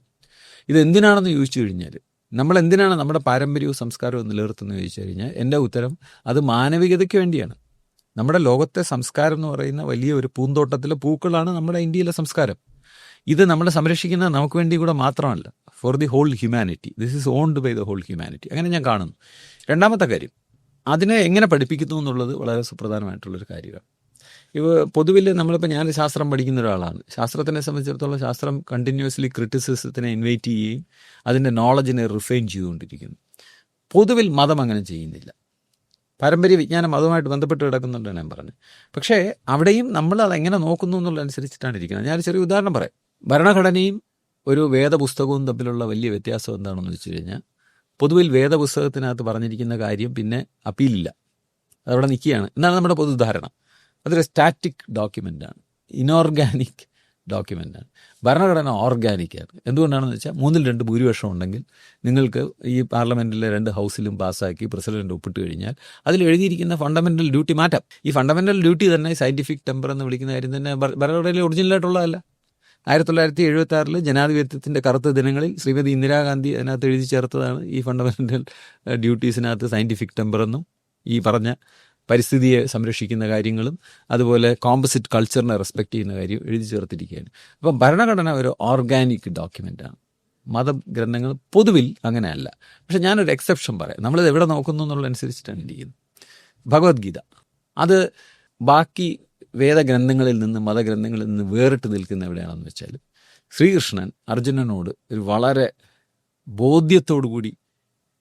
ഇതെന്തിനാണെന്ന് ചോദിച്ചു കഴിഞ്ഞാൽ, നമ്മൾ എന്തിനാണ് നമ്മുടെ പാരമ്പര്യവും സംസ്കാരവും നിലനിർത്തുന്നത് ചോദിച്ചു കഴിഞ്ഞാൽ എൻ്റെ ഉത്തരം അത് മാനവികതയ്ക്ക് വേണ്ടിയാണ്. നമ്മുടെ ലോകത്തെ സംസ്കാരം എന്ന് പറയുന്ന വലിയ ഒരു പൂന്തോട്ടത്തിലെ പൂക്കളാണ് നമ്മുടെ ഇന്ത്യയിലെ സംസ്കാരം. ഇത് നമ്മൾ സംരക്ഷിക്കുന്നത് നമുക്ക് വേണ്ടി കൂടെ മാത്രമല്ല, for the whole humanity. This is owned by the whole humanity. അങ്ങനെ ഞാൻ കാണുന്നു. രണ്ടാമത്തെ കാര്യം, അതിനെ എങ്ങനെ പഠിപ്പിക്കുന്നു എന്നുള്ളത് വളരെ സുപ്രധാനമായിട്ടുള്ളൊരു കാര്യമാണ്. പൊതുവിൽ നമ്മളിപ്പോൾ ഞാൻ ശാസ്ത്രം പഠിക്കുന്ന ഒരാളാണ്. ശാസ്ത്രത്തിനെ സംബന്ധിച്ചിടത്തോളം ശാസ്ത്രം കണ്ടിന്യൂസ്ലി ക്രിറ്റിസിസത്തിനെ ഇൻവൈറ്റ് ചെയ്യുകയും അതിൻ്റെ നോളജിനെ റിഫൈൻ ചെയ്തുകൊണ്ടിരിക്കുന്നു. പൊതുവിൽ മതം അങ്ങനെ ചെയ്യുന്നില്ല. പാരമ്പര്യ വിജ്ഞാനം അതുമായിട്ട് ബന്ധപ്പെട്ട് കിടക്കുന്നുണ്ടെന്ന് ഞാൻ പറഞ്ഞു. പക്ഷേ അവിടെയും നമ്മൾ അതെങ്ങനെ നോക്കുന്നു എന്നുള്ളതനുസരിച്ചിട്ടാണ് ഇരിക്കുന്നത്. ഞാനൊരു ചെറിയ ഉദാഹരണം പറയാം. ഭരണഘടനയും ഒരു വേദപുസ്തകവും തമ്മിലുള്ള വലിയ വ്യത്യാസം എന്താണെന്ന് വെച്ച് കഴിഞ്ഞാൽ, പൊതുവിൽ വേദപുസ്തകത്തിനകത്ത് പറഞ്ഞിരിക്കുന്ന കാര്യം പിന്നെ അപ്പീലില്ല, അതവിടെ നിൽക്കുകയാണ് എന്നാണ് നമ്മുടെ പൊതുധാരണ. അതൊരു സ്റ്റാറ്റിക് ഡോക്യുമെൻ്റാണ്, ഇനോർഗാനിക് ഡോക്യുമെൻ്റാണ്. ഭരണഘടന ഓർഗാനിക്കാണ്. എന്തുകൊണ്ടാണെന്ന് വെച്ചാൽ 2/3 ഭൂരിപക്ഷം ഉണ്ടെങ്കിൽ നിങ്ങൾക്ക് ഈ പാർലമെൻറ്റിലെ 2 ഹൗസിലും പാസ്സാക്കി പ്രസിഡന്റ് ഒപ്പിട്ട് കഴിഞ്ഞാൽ അതിൽ എഴുതിയിരിക്കുന്ന ഫണ്ടമെൻ്റൽ ഡ്യൂട്ടി മാറ്റാം. ഈ ഫണ്ടമെൻ്റൽ ഡ്യൂട്ടി തന്നെ സയൻറ്റിഫിക് ടെമ്പർ എന്ന് വിളിക്കുന്ന കാര്യം തന്നെ ഭരണഘടനയിൽ ഒറിജിനലായിട്ടുള്ളതല്ല. 1976 ജനാധിപത്യത്തിൻ്റെ കറുത്ത ദിനങ്ങളിൽ ശ്രീമതി ഇന്ദിരാഗാന്ധി അതിനകത്ത് എഴുതി ചേർത്തതാണ് ഈ ഫണ്ടമെൻ്റൽ ഡ്യൂട്ടീസിനകത്ത് സയൻറ്റിഫിക് ടെമ്പർ എന്നും ഈ പറഞ്ഞ പരിസ്ഥിതിയെ സംരക്ഷിക്കുന്ന കാര്യങ്ങളും അതുപോലെ കോമ്പോസിറ്റ് കൾച്ചറിനെ റെസ്പെക്റ്റ് ചെയ്യുന്ന കാര്യം എഴുതി ചേർത്തിരിക്കുകയാണ്. അപ്പം ഭരണഘടന ഒരു ഓർഗാനിക് ഡോക്യുമെൻ്റാണ്. മതഗ്രന്ഥങ്ങൾ പൊതുവിൽ അങ്ങനെയല്ല. പക്ഷെ ഞാനൊരു എക്സെപ്ഷൻ പറയാം. നമ്മളിത് എവിടെ നോക്കുന്നു എന്നുള്ളതനുസരിച്ചിട്ടാണ് ഇരിക്കുന്നത്. ഭഗവത്ഗീത അത് ബാക്കി വേദഗ്രന്ഥങ്ങളിൽ നിന്ന് മതഗ്രന്ഥങ്ങളിൽ നിന്ന് വേറിട്ട് നിൽക്കുന്ന എവിടെയാണെന്ന് വെച്ചാൽ, ശ്രീകൃഷ്ണൻ അർജുനനോട് ഒരു വളരെ ബോധ്യത്തോടുകൂടി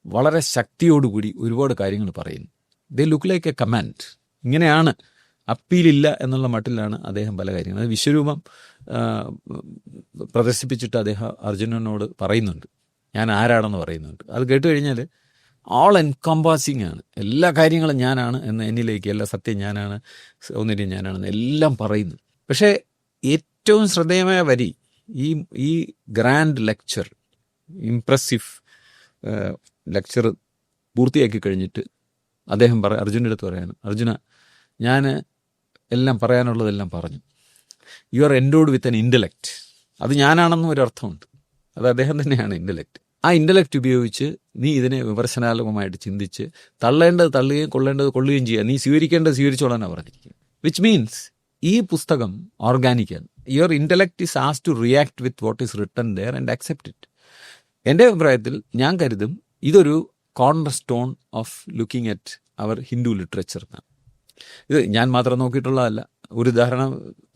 വളരെ ശക്തിയോടുകൂടി ഒരുപാട് കാര്യങ്ങൾ പറയുന്നു. They look like A command. ഇങ്ങനെയാണ്, അപ്പീലില്ല എന്നുള്ള മട്ടിലാണ് അദ്ദേഹം പല കാര്യങ്ങളും. അത് വിശ്വരൂപം പ്രദർശിപ്പിച്ചിട്ട് അദ്ദേഹം അർജുനനോട് പറയുന്നുണ്ട്, ഞാൻ ആരാണെന്ന് പറയുന്നുണ്ട്. അത് കേട്ട് കഴിഞ്ഞാൽ ഓൾ എൻകംപാസിങ് ആണ്. എല്ലാ കാര്യങ്ങളും ഞാനാണ് എന്ന്, എന്നിലേക്ക് എല്ലാ സത്യം ഞാനാണ്, സൗന്ദര്യം ഞാനാണെന്ന് എല്ലാം പറയുന്നു. പക്ഷേ ഏറ്റവും ശ്രദ്ധേയമായ വരി, ഈ ഗ്രാൻഡ് ലെക്ചർ, ഇംപ്രസീവ് ലെക്ചർ പൂർത്തിയാക്കി കഴിഞ്ഞിട്ട് അദ്ദേഹം അർജുൻ്റെ അടുത്ത് പറയാണ്, അർജുന, ഞാൻ എല്ലാം പറയാനുള്ളതെല്ലാം പറഞ്ഞു. You are എൻഡോഡ് with N intellect. അത് ഞാനാണെന്നും ഒരർത്ഥമുണ്ട്. അത് അദ്ദേഹം തന്നെയാണ് ഇൻ്റലക്റ്റ്. ആ ഇൻ്റലക്റ്റ് ഉപയോഗിച്ച് നീ ഇതിനെ വിമർശനാത്മകമായിട്ട് ചിന്തിച്ച് തള്ളേണ്ടത് തള്ളുകയും കൊള്ളേണ്ടത് കൊള്ളുകയും ചെയ്യുക, നീ സ്വീകരിക്കേണ്ടത് സ്വീകരിച്ചോളാനാണ് പറഞ്ഞിരിക്കുന്നത്. വിച്ച് മീൻസ് ഈ പുസ്തകം ഓർഗാനിക്കാണ്. Your intellect is has to react with what is written there and accept it. എൻ്റെ അഭിപ്രായത്തിൽ ഞാൻ കരുതും ഇതൊരു corner stone of looking at our Hindu literature എന്നാണ്. ഇത് ഞാൻ മാത്രം നോക്കിയിട്ടുള്ളതല്ല. ഒരു ഉദാഹരണം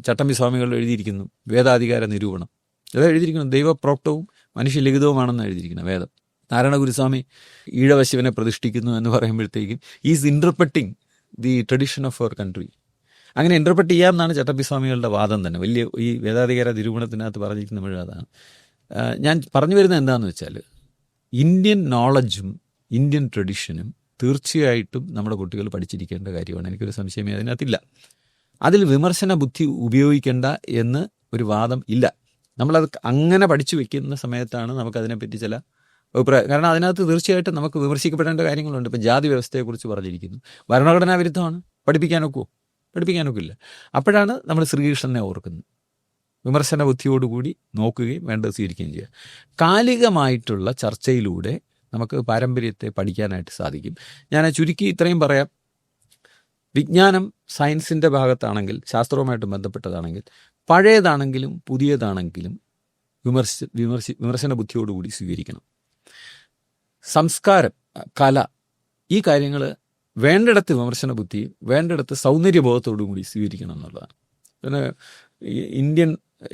ചട്ടമ്പി സ്വാമികൾ എഴുതിയിരിക്കുന്നു, വേദാധികാര നിരൂപണം. അത് എഴുതിയിരിക്കുന്നു ദൈവപ്രോക്തവും മനുഷ്യലിഖിതവുമാണെന്ന് എഴുതിയിരിക്കുന്നത് വേദം. നാരായണ ഗുരുസ്വാമി ഈഴവശിവനെ പ്രതിഷ്ഠിക്കുന്നു എന്ന് പറയുമ്പോഴത്തേക്കും is interpreting the tradition of our country. അങ്ങനെ ഇൻ്റർപ്രറ്റ് ചെയ്യാമെന്നാണ് ചട്ടമ്പി സ്വാമികളുടെ വാദം തന്നെ. വലിയ ഈ വേദാധികാര നിരൂപണത്തിനകത്ത് പറഞ്ഞിരിക്കുന്ന മുഴുവൻ അതാണ്. ഞാൻ പറഞ്ഞു വരുന്നത് എന്താണെന്ന് വെച്ചാൽ, ഇന്ത്യൻ നോളജും ഇന്ത്യൻ ട്രഡീഷനും തീർച്ചയായിട്ടും നമ്മുടെ കുട്ടികൾ പഠിച്ചിരിക്കേണ്ട കാര്യമാണ്. എനിക്കൊരു സംശയമേ അതിനകത്തില്ല. അതിൽ വിമർശന ബുദ്ധി ഉപയോഗിക്കേണ്ട എന്ന് ഒരു വാദം ഇല്ല. നമ്മളത് അങ്ങനെ പഠിച്ചു വെക്കുന്ന സമയത്താണ് നമുക്കതിനെപ്പറ്റി ചില അഭിപ്രായം. കാരണം അതിനകത്ത് തീർച്ചയായിട്ടും നമുക്ക് വിമർശിക്കപ്പെടേണ്ട കാര്യങ്ങളുണ്ട്. ഇപ്പം ജാതി വ്യവസ്ഥയെക്കുറിച്ച് പറഞ്ഞിരിക്കുന്നു, ഭരണഘടനാ വിരുദ്ധമാണ്, പഠിപ്പിക്കാനൊക്കില്ല. അപ്പോഴാണ് നമ്മൾ ശ്രീകൃഷ്ണനെ ഓർക്കുന്നത്. വിമർശന ബുദ്ധിയോടുകൂടി നോക്കുകയും വേണ്ടത് സ്വീകരിക്കുകയും ചെയ്യുക. കാലികമായിട്ടുള്ള ചർച്ചയിലൂടെ നമുക്ക് പാരമ്പര്യത്തെ പഠിക്കാനായിട്ട് സാധിക്കും. ഞാൻ ചുരുക്കി ഇത്രയും പറയാം. വിജ്ഞാനം സയൻസിൻ്റെ ഭാഗത്താണെങ്കിൽ, ശാസ്ത്രവുമായിട്ട് ബന്ധപ്പെട്ടതാണെങ്കിൽ, പഴയതാണെങ്കിലും പുതിയതാണെങ്കിലും വിമർശന ബുദ്ധിയോടുകൂടി സ്വീകരിക്കണം. സംസ്കാരം, കല, ഈ കാര്യങ്ങൾ വേണ്ടിടത്ത് വിമർശന ബുദ്ധിയും വേണ്ടിടത്ത് സൗന്ദര്യബോധത്തോടും കൂടി സ്വീകരിക്കണം എന്നുള്ളതാണ്. പിന്നെ ഇന്ത്യൻ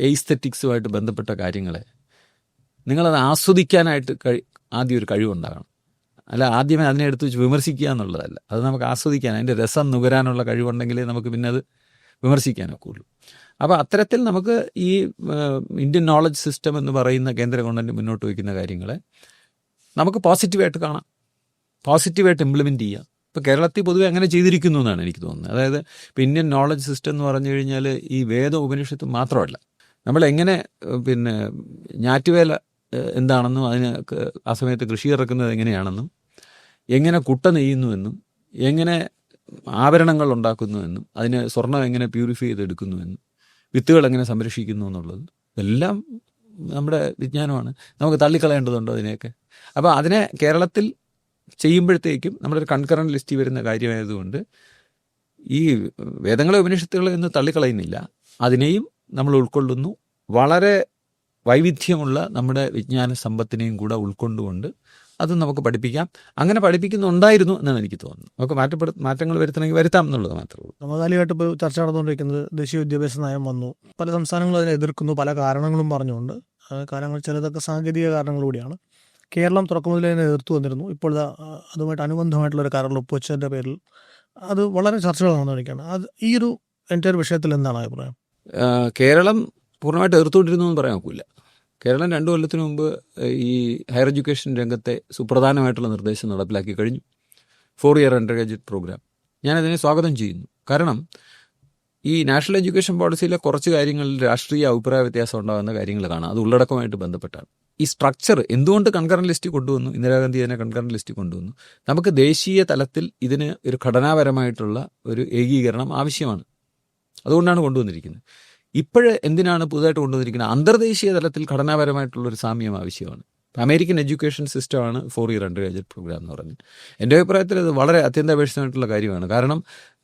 എയ്സ്തെറ്റിക്സുമായിട്ട് ബന്ധപ്പെട്ട കാര്യങ്ങളെ നിങ്ങളത് ആസ്വദിക്കാനായിട്ട് ആദ്യം ഒരു കഴിവുണ്ടാകണം. അല്ല ആദ്യമേ അതിനെ എടുത്ത് വെച്ച് വിമർശിക്കുക എന്നുള്ളതല്ല. അത് നമുക്ക് ആസ്വദിക്കാൻ, അതിൻ്റെ രസം നുകരാനുള്ള കഴിവുണ്ടെങ്കിലേ നമുക്ക് പിന്നെ അത് വിമർശിക്കാനൊക്കെ ഉള്ളൂ. അപ്പോൾ അത്തരത്തിൽ നമുക്ക് ഈ ഇന്ത്യൻ നോളജ് സിസ്റ്റം എന്ന് പറയുന്ന കേന്ദ്ര ഗവൺമെൻറ് മുന്നോട്ട് വയ്ക്കുന്ന കാര്യങ്ങളെ നമുക്ക് പോസിറ്റീവായിട്ട് കാണാം, പോസിറ്റീവായിട്ട് ഇംപ്ലിമെൻറ്റ് ചെയ്യാം. ഇപ്പോൾ കേരളത്തിൽ പൊതുവെ അങ്ങനെ ചെയ്തിരിക്കുന്നു എന്നാണ് എനിക്ക് തോന്നുന്നത്. അതായത് ഇപ്പോൾ ഇന്ത്യൻ നോളജ് സിസ്റ്റം എന്ന് പറഞ്ഞു കഴിഞ്ഞാൽ ഈ വേദ ഉപനിഷത്ത് മാത്രമല്ല, നമ്മളെങ്ങനെ പിന്നെ ഞാറ്റുവേല എന്താണെന്നും അതിന് ആ സമയത്ത് കൃഷി ഇറക്കുന്നത് എങ്ങനെയാണെന്നും എങ്ങനെ കുട്ട നെയ്യുന്നുവെന്നും എങ്ങനെ ആഭരണങ്ങൾ ഉണ്ടാക്കുന്നുവെന്നും അതിന് സ്വർണം എങ്ങനെ പ്യൂരിഫൈ ചെയ്തെടുക്കുന്നുവെന്നും വിത്തുകൾ എങ്ങനെ സംരക്ഷിക്കുന്നു എന്നുള്ളത് എല്ലാം നമ്മുടെ വിജ്ഞാനമാണ്. നമുക്ക് തള്ളിക്കളയേണ്ടതുണ്ടോ അതിനെയൊക്കെ? അപ്പോൾ അതിനെ കേരളത്തിൽ ചെയ്യുമ്പോഴത്തേക്കും നമ്മളൊരു കൺകറൻറ്റ് ലിസ്റ്റ് വരുന്ന കാര്യമായതുകൊണ്ട് ഈ വേദങ്ങളെ ഉപനിഷത്തുകളെ എന്ന് തള്ളിക്കളയുന്നില്ല, അതിനെയും നമ്മൾ ഉൾക്കൊള്ളുന്നു. വളരെ വൈവിധ്യമുള്ള നമ്മുടെ വിജ്ഞാന സമ്പത്തിനെയും കൂടെ ഉൾക്കൊണ്ടുകൊണ്ട് അത് നമുക്ക് പഠിപ്പിക്കാം. അങ്ങനെ പഠിപ്പിക്കുന്നുണ്ടായിരുന്നു എന്നാണ് എനിക്ക് തോന്നുന്നത്. നമുക്ക് മാറ്റങ്ങൾ വരുത്തണമെങ്കിൽ വരുത്താം എന്നുള്ളത് മാത്രമേ ഉള്ളൂ. സമകാലികമായിട്ട് ഇപ്പോൾ ചർച്ച നടന്നുകൊണ്ടിരിക്കുന്നത് ദേശീയ വിദ്യാഭ്യാസ നയം വന്നു. പല സംസ്ഥാനങ്ങളും അതിനെ എതിർക്കുന്നു, പല കാരണങ്ങളും പറഞ്ഞുകൊണ്ട്. കാരണങ്ങൾ ചിലതൊക്കെ സാങ്കേതിക കാരണങ്ങൾ കൂടിയാണ്. കേരളം തുടക്കം മുതലേ അതിനെ എതിർത്ത് വന്നിരുന്നു. ഇപ്പോൾ അതുമായിട്ട് അനുബന്ധമായിട്ടുള്ളൊരു കരാറിൽ ഒപ്പുവെച്ചതിൻ്റെ പേരിൽ അത് വളരെ ചർച്ചകൾ നടന്നുകൊണ്ടിരിക്കുകയാണ്. അത് ഈ ഒരു എൻ്റെ ഒരു വിഷയത്തിൽ എന്താണ് അഭിപ്രായം? കേരളം പൂർണ്ണമായിട്ട് എതിർത്തുകൊണ്ടിരുന്നു എന്ന് പറയാൻ ഒക്കില്ല. കേരളം 2 കൊല്ലത്തിന് മുമ്പ് ഈ ഹയർ എഡ്യൂക്കേഷൻ രംഗത്തെ സുപ്രധാനമായിട്ടുള്ള നിർദ്ദേശം നടപ്പിലാക്കി കഴിഞ്ഞു. 4 ഇയർ അണ്ടർ ഗ്രാജുവേറ്റ് പ്രോഗ്രാം. ഞാനതിനെ സ്വാഗതം ചെയ്യുന്നു. കാരണം ഈ നാഷണൽ എഡ്യൂക്കേഷൻ പോളിസിയിലെ കുറച്ച് കാര്യങ്ങളിൽ രാഷ്ട്രീയ അഭിപ്രായ വ്യത്യാസം ഉണ്ടാകുന്ന കാര്യങ്ങൾ കാണാം. അത് ഉള്ളടക്കമായിട്ട് ബന്ധപ്പെട്ടാണ്. ഈ സ്ട്രക്ചർ എന്തുകൊണ്ട് കൺകറൻറ്റ് ലിസ്റ്റിൽ കൊണ്ടുവന്നു? ഇന്ദിരാഗാന്ധി അതിനെ കൺകറൻറ്റ് ലിസ്റ്റിൽ കൊണ്ടുവന്നു. നമുക്ക് ദേശീയ തലത്തിൽ ഇതിന് ഒരു ഘടനാപരമായിട്ടുള്ള ഒരു ഏകീകരണം ആവശ്യമാണ്. അതുകൊണ്ടാണ് കൊണ്ടുവന്നിരിക്കുന്നത്. ഇപ്പോഴ് എന്തിനാണ് പുതുതായിട്ട് കൊണ്ടുവന്നിരിക്കുന്നത്? അന്തർദേശീയ തലത്തിൽ ഘടനാപരമായിട്ടുള്ളൊരു സാമ്യം ആവശ്യമാണ്. അമേരിക്കൻ എഡ്യൂക്കേഷൻ സിസ്റ്റമാണ് 4 ഇയർ അണ്ടർ ഗ്രാജുവേറ്റ് പ്രോഗ്രാം എന്ന് പറയുന്നത്. എൻ്റെ അഭിപ്രായത്തിൽ അത് വളരെ അത്യന്താപേക്ഷിതമായിട്ടുള്ള കാര്യമാണ്. കാരണം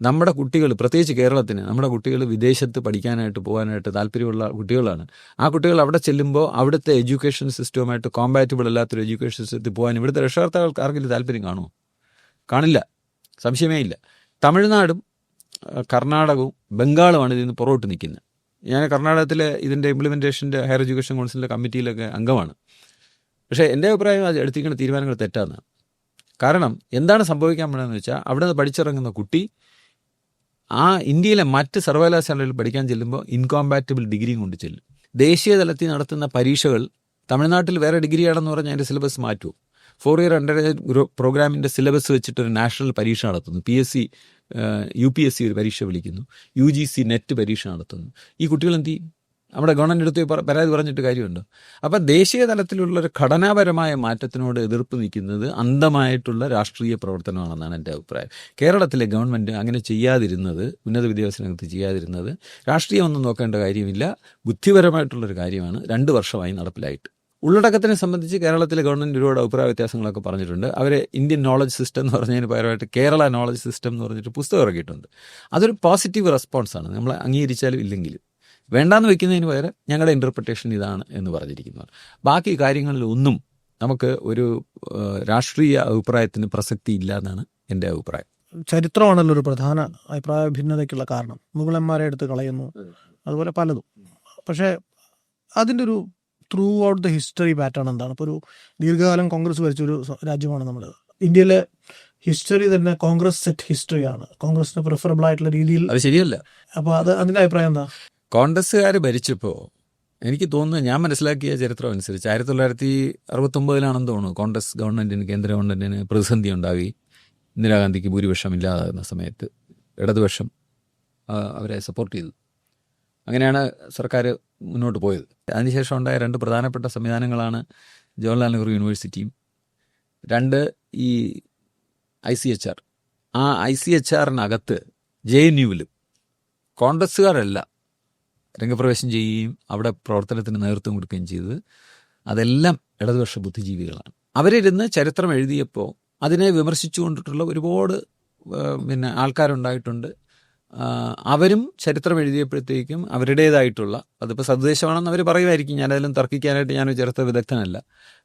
നമ്മുടെ കുട്ടികൾ, പ്രത്യേകിച്ച് കേരളത്തിന്, നമ്മുടെ കുട്ടികൾ വിദേശത്ത് പഠിക്കാനായിട്ട് പോകാനായിട്ട് താല്പര്യമുള്ള കുട്ടികളാണ്. ആ കുട്ടികൾ അവിടെ ചെല്ലുമ്പോൾ അവിടുത്തെ എഡ്യൂക്കേഷൻ സിസ്റ്റവുമായിട്ട് കോമ്പാറ്റബിൾ അല്ലാത്തൊരു എഡ്യൂക്കേഷൻ സിസ്റ്റത്തിൽ പോകാൻ ഇവിടുത്തെ രക്ഷകർത്താക്കൾക്ക് ആർക്കെങ്കിലും താല്പര്യം കാണുമോ? കാണില്ല, സംശയമേ ഇല്ല. തമിഴ്നാടും കർണാടകവും ബംഗാളുമാണ് ഇതിന് പുറകോട്ട് നിൽക്കുന്നത്. ഞാൻ കർണാടകത്തിലെ ഇതിൻ്റെ ഇംപ്ലിമെൻറ്റേഷൻ്റെ ഹയർ എഡ്യൂക്കേഷൻ കൗൺസിലിൻ്റെ കമ്മിറ്റിയിലൊക്കെ അംഗമാണ്. പക്ഷേ എൻ്റെ അഭിപ്രായം അത് എടുത്തിരിക്കുന്ന തീരുമാനങ്ങൾ തെറ്റാണെന്നാണ്. കാരണം എന്താണ് സംഭവിക്കാൻ പോകുന്നതെന്ന് വെച്ചാൽ, അവിടെ നിന്ന് പഠിച്ചിറങ്ങുന്ന കുട്ടി ആ ഇന്ത്യയിലെ മറ്റ് സർവകലാശാലകളിൽ പഠിക്കാൻ ചെല്ലുമ്പോൾ ഇൻകോമ്പാറ്റബിൾ ഡിഗ്രിയും കൊണ്ട് ചെല്ലും. ദേശീയ തലത്തിൽ നടത്തുന്ന പരീക്ഷകൾ തമിഴ്നാട്ടിൽ വേറെ ഡിഗ്രിയാണെന്ന് പറഞ്ഞാൽ അതിൻ്റെ സിലബസ് മാറ്റുമോ? 4 ഇയർ അണ്ടർ ഗ്രാജുവേറ്റ് പ്രോഗ്രാമിൻ്റെ സിലബസ് വെച്ചിട്ടൊരു നാഷണൽ പരീക്ഷ നടത്തുന്നു. PSC UPSC ഒരു പരീക്ഷ വിളിക്കുന്നു, UGC നെറ്റ് പരീക്ഷ നടത്തുന്നു. ഈ കുട്ടികൾ എന്ത് ചെയ്യും? നമ്മുടെ ഗവൺമെൻറ് എടുത്ത് പരാതി പറഞ്ഞിട്ട് കാര്യമുണ്ടോ? അപ്പം ദേശീയ തലത്തിലുള്ളൊരു ഘടനാപരമായ മാറ്റത്തിനോട് എതിർപ്പ് നിൽക്കുന്നത് അന്ധമായിട്ടുള്ള രാഷ്ട്രീയ പ്രവർത്തനമാണെന്നാണ് എൻ്റെ അഭിപ്രായം. കേരളത്തിലെ ഗവൺമെൻറ് അങ്ങനെ ചെയ്യാതിരുന്നത്, ഉന്നത വിദ്യാഭ്യാസ രംഗത്ത് ചെയ്യാതിരുന്നത് രാഷ്ട്രീയമൊന്നും നോക്കേണ്ട കാര്യമില്ല, ബുദ്ധിപരമായിട്ടുള്ളൊരു കാര്യമാണ്. 2 വർഷമായി നടപ്പിലായിട്ട്. ഉള്ളടക്കത്തിനെ സംബന്ധിച്ച് കേരളത്തിലെ ഗവൺമെൻറ് ഒരുപാട് അഭിപ്രായ വ്യത്യാസങ്ങളൊക്കെ പറഞ്ഞിട്ടുണ്ട്. അവർ ഇന്ത്യൻ നോളജ് സിസ്റ്റം എന്ന് പറഞ്ഞതിന് പകരമായിട്ട് കേരള നോളജ് സിസ്റ്റം എന്ന് പറഞ്ഞിട്ട് പുസ്തകം ഇറക്കിയിട്ടുണ്ട്. അതൊരു പോസിറ്റീവ് റെസ്പോൺസാണ്, നമ്മൾ അംഗീകരിച്ചാലും ഇല്ലെങ്കിലും. വേണ്ടാന്ന് വെക്കുന്നതിന് പകരം ഞങ്ങളുടെ ഇൻ്റർപ്രിട്ടേഷൻ ഇതാണ് എന്ന് പറഞ്ഞിരിക്കുന്നത്. ബാക്കി കാര്യങ്ങളിലൊന്നും നമുക്ക് ഒരു രാഷ്ട്രീയ അഭിപ്രായത്തിന് പ്രസക്തി ഇല്ല എന്നാണ് എൻ്റെ അഭിപ്രായം. ചരിത്രമാണല്ലോ ഒരു പ്രധാന അഭിപ്രായ ഭിന്നതയ്ക്കുള്ള കാരണം. മുഗളന്മാരെ എടുത്ത് കളയുന്നു, അതുപോലെ പലതും. പക്ഷേ അതിൻ്റെ ഒരു through out the history pattern എന്താണ്? ഇപ്പോൾ ഒരു ദീർഘകാലം കോൺഗ്രസ് ഭരിച്ചൊരു രാജ്യമാണ് നമ്മൾ. ഇന്ത്യയിലെ ഹിസ്റ്ററി തന്നെ കോൺഗ്രസ് സെറ്റ് ഹിസ്റ്ററിയാണ്, കോൺഗ്രസിന് പ്രിഫറബിൾ ആയിട്ടുള്ള രീതിയിൽ. അത് ശരിയല്ല. അപ്പോൾ അതിൻ്റെ അഭിപ്രായം എന്താ? കോൺഗ്രസ്സുകാർ ഭരിച്ചപ്പോൾ എനിക്ക് തോന്നുന്നു, ഞാൻ മനസ്സിലാക്കിയ ചരിത്രം അനുസരിച്ച് 1969 തോന്നുന്നു കോൺഗ്രസ് ഗവൺമെൻറ്റിന്, കേന്ദ്ര ഗവൺമെൻറ്റിന് പ്രതിസന്ധി ഉണ്ടായി. ഇന്ദിരാഗാന്ധിക്ക് ഭൂരിപക്ഷം ഇല്ലാതാകുന്ന സമയത്ത് ഇടതുപക്ഷം അവരെ സപ്പോർട്ട് ചെയ്തു. അങ്ങനെയാണ് സർക്കാർ മുന്നോട്ട് പോയത്. അതിനുശേഷം ഉണ്ടായ 2 പ്രധാനപ്പെട്ട സംവിധാനങ്ങളാണ് ജവഹർലാൽ നെഹ്റു യൂണിവേഴ്സിറ്റിയും 2 ഈ ICHR. ആ ICHRനകത്ത് JNUവിലും കോൺഗ്രസ്സുകാരല്ല രംഗപ്രവേശം ചെയ്യുകയും അവിടെ പ്രവർത്തനത്തിന് നേതൃത്വം കൊടുക്കുകയും ചെയ്തത് അതെല്ലാം ഇടതുപക്ഷ ബുദ്ധിജീവികളാണ്. അവരിരുന്ന് ചരിത്രം എഴുതിയപ്പോൾ അതിനെ വിമർശിച്ചുകൊണ്ടിട്ടുള്ള ഒരുപാട് ആൾക്കാരുണ്ടായിട്ടുണ്ട്. അവരും ചരിത്രം എഴുതിയപ്പോഴത്തേക്കും അവരുടേതായിട്ടുള്ള, അതിപ്പോൾ സദ്ദേശമാണെന്ന് അവർ പറയുമായിരിക്കും, ഞാനതിലും തർക്കിക്കാനായിട്ട് ഞാൻ ചരിത്ര വിദഗ്ധനല്ല,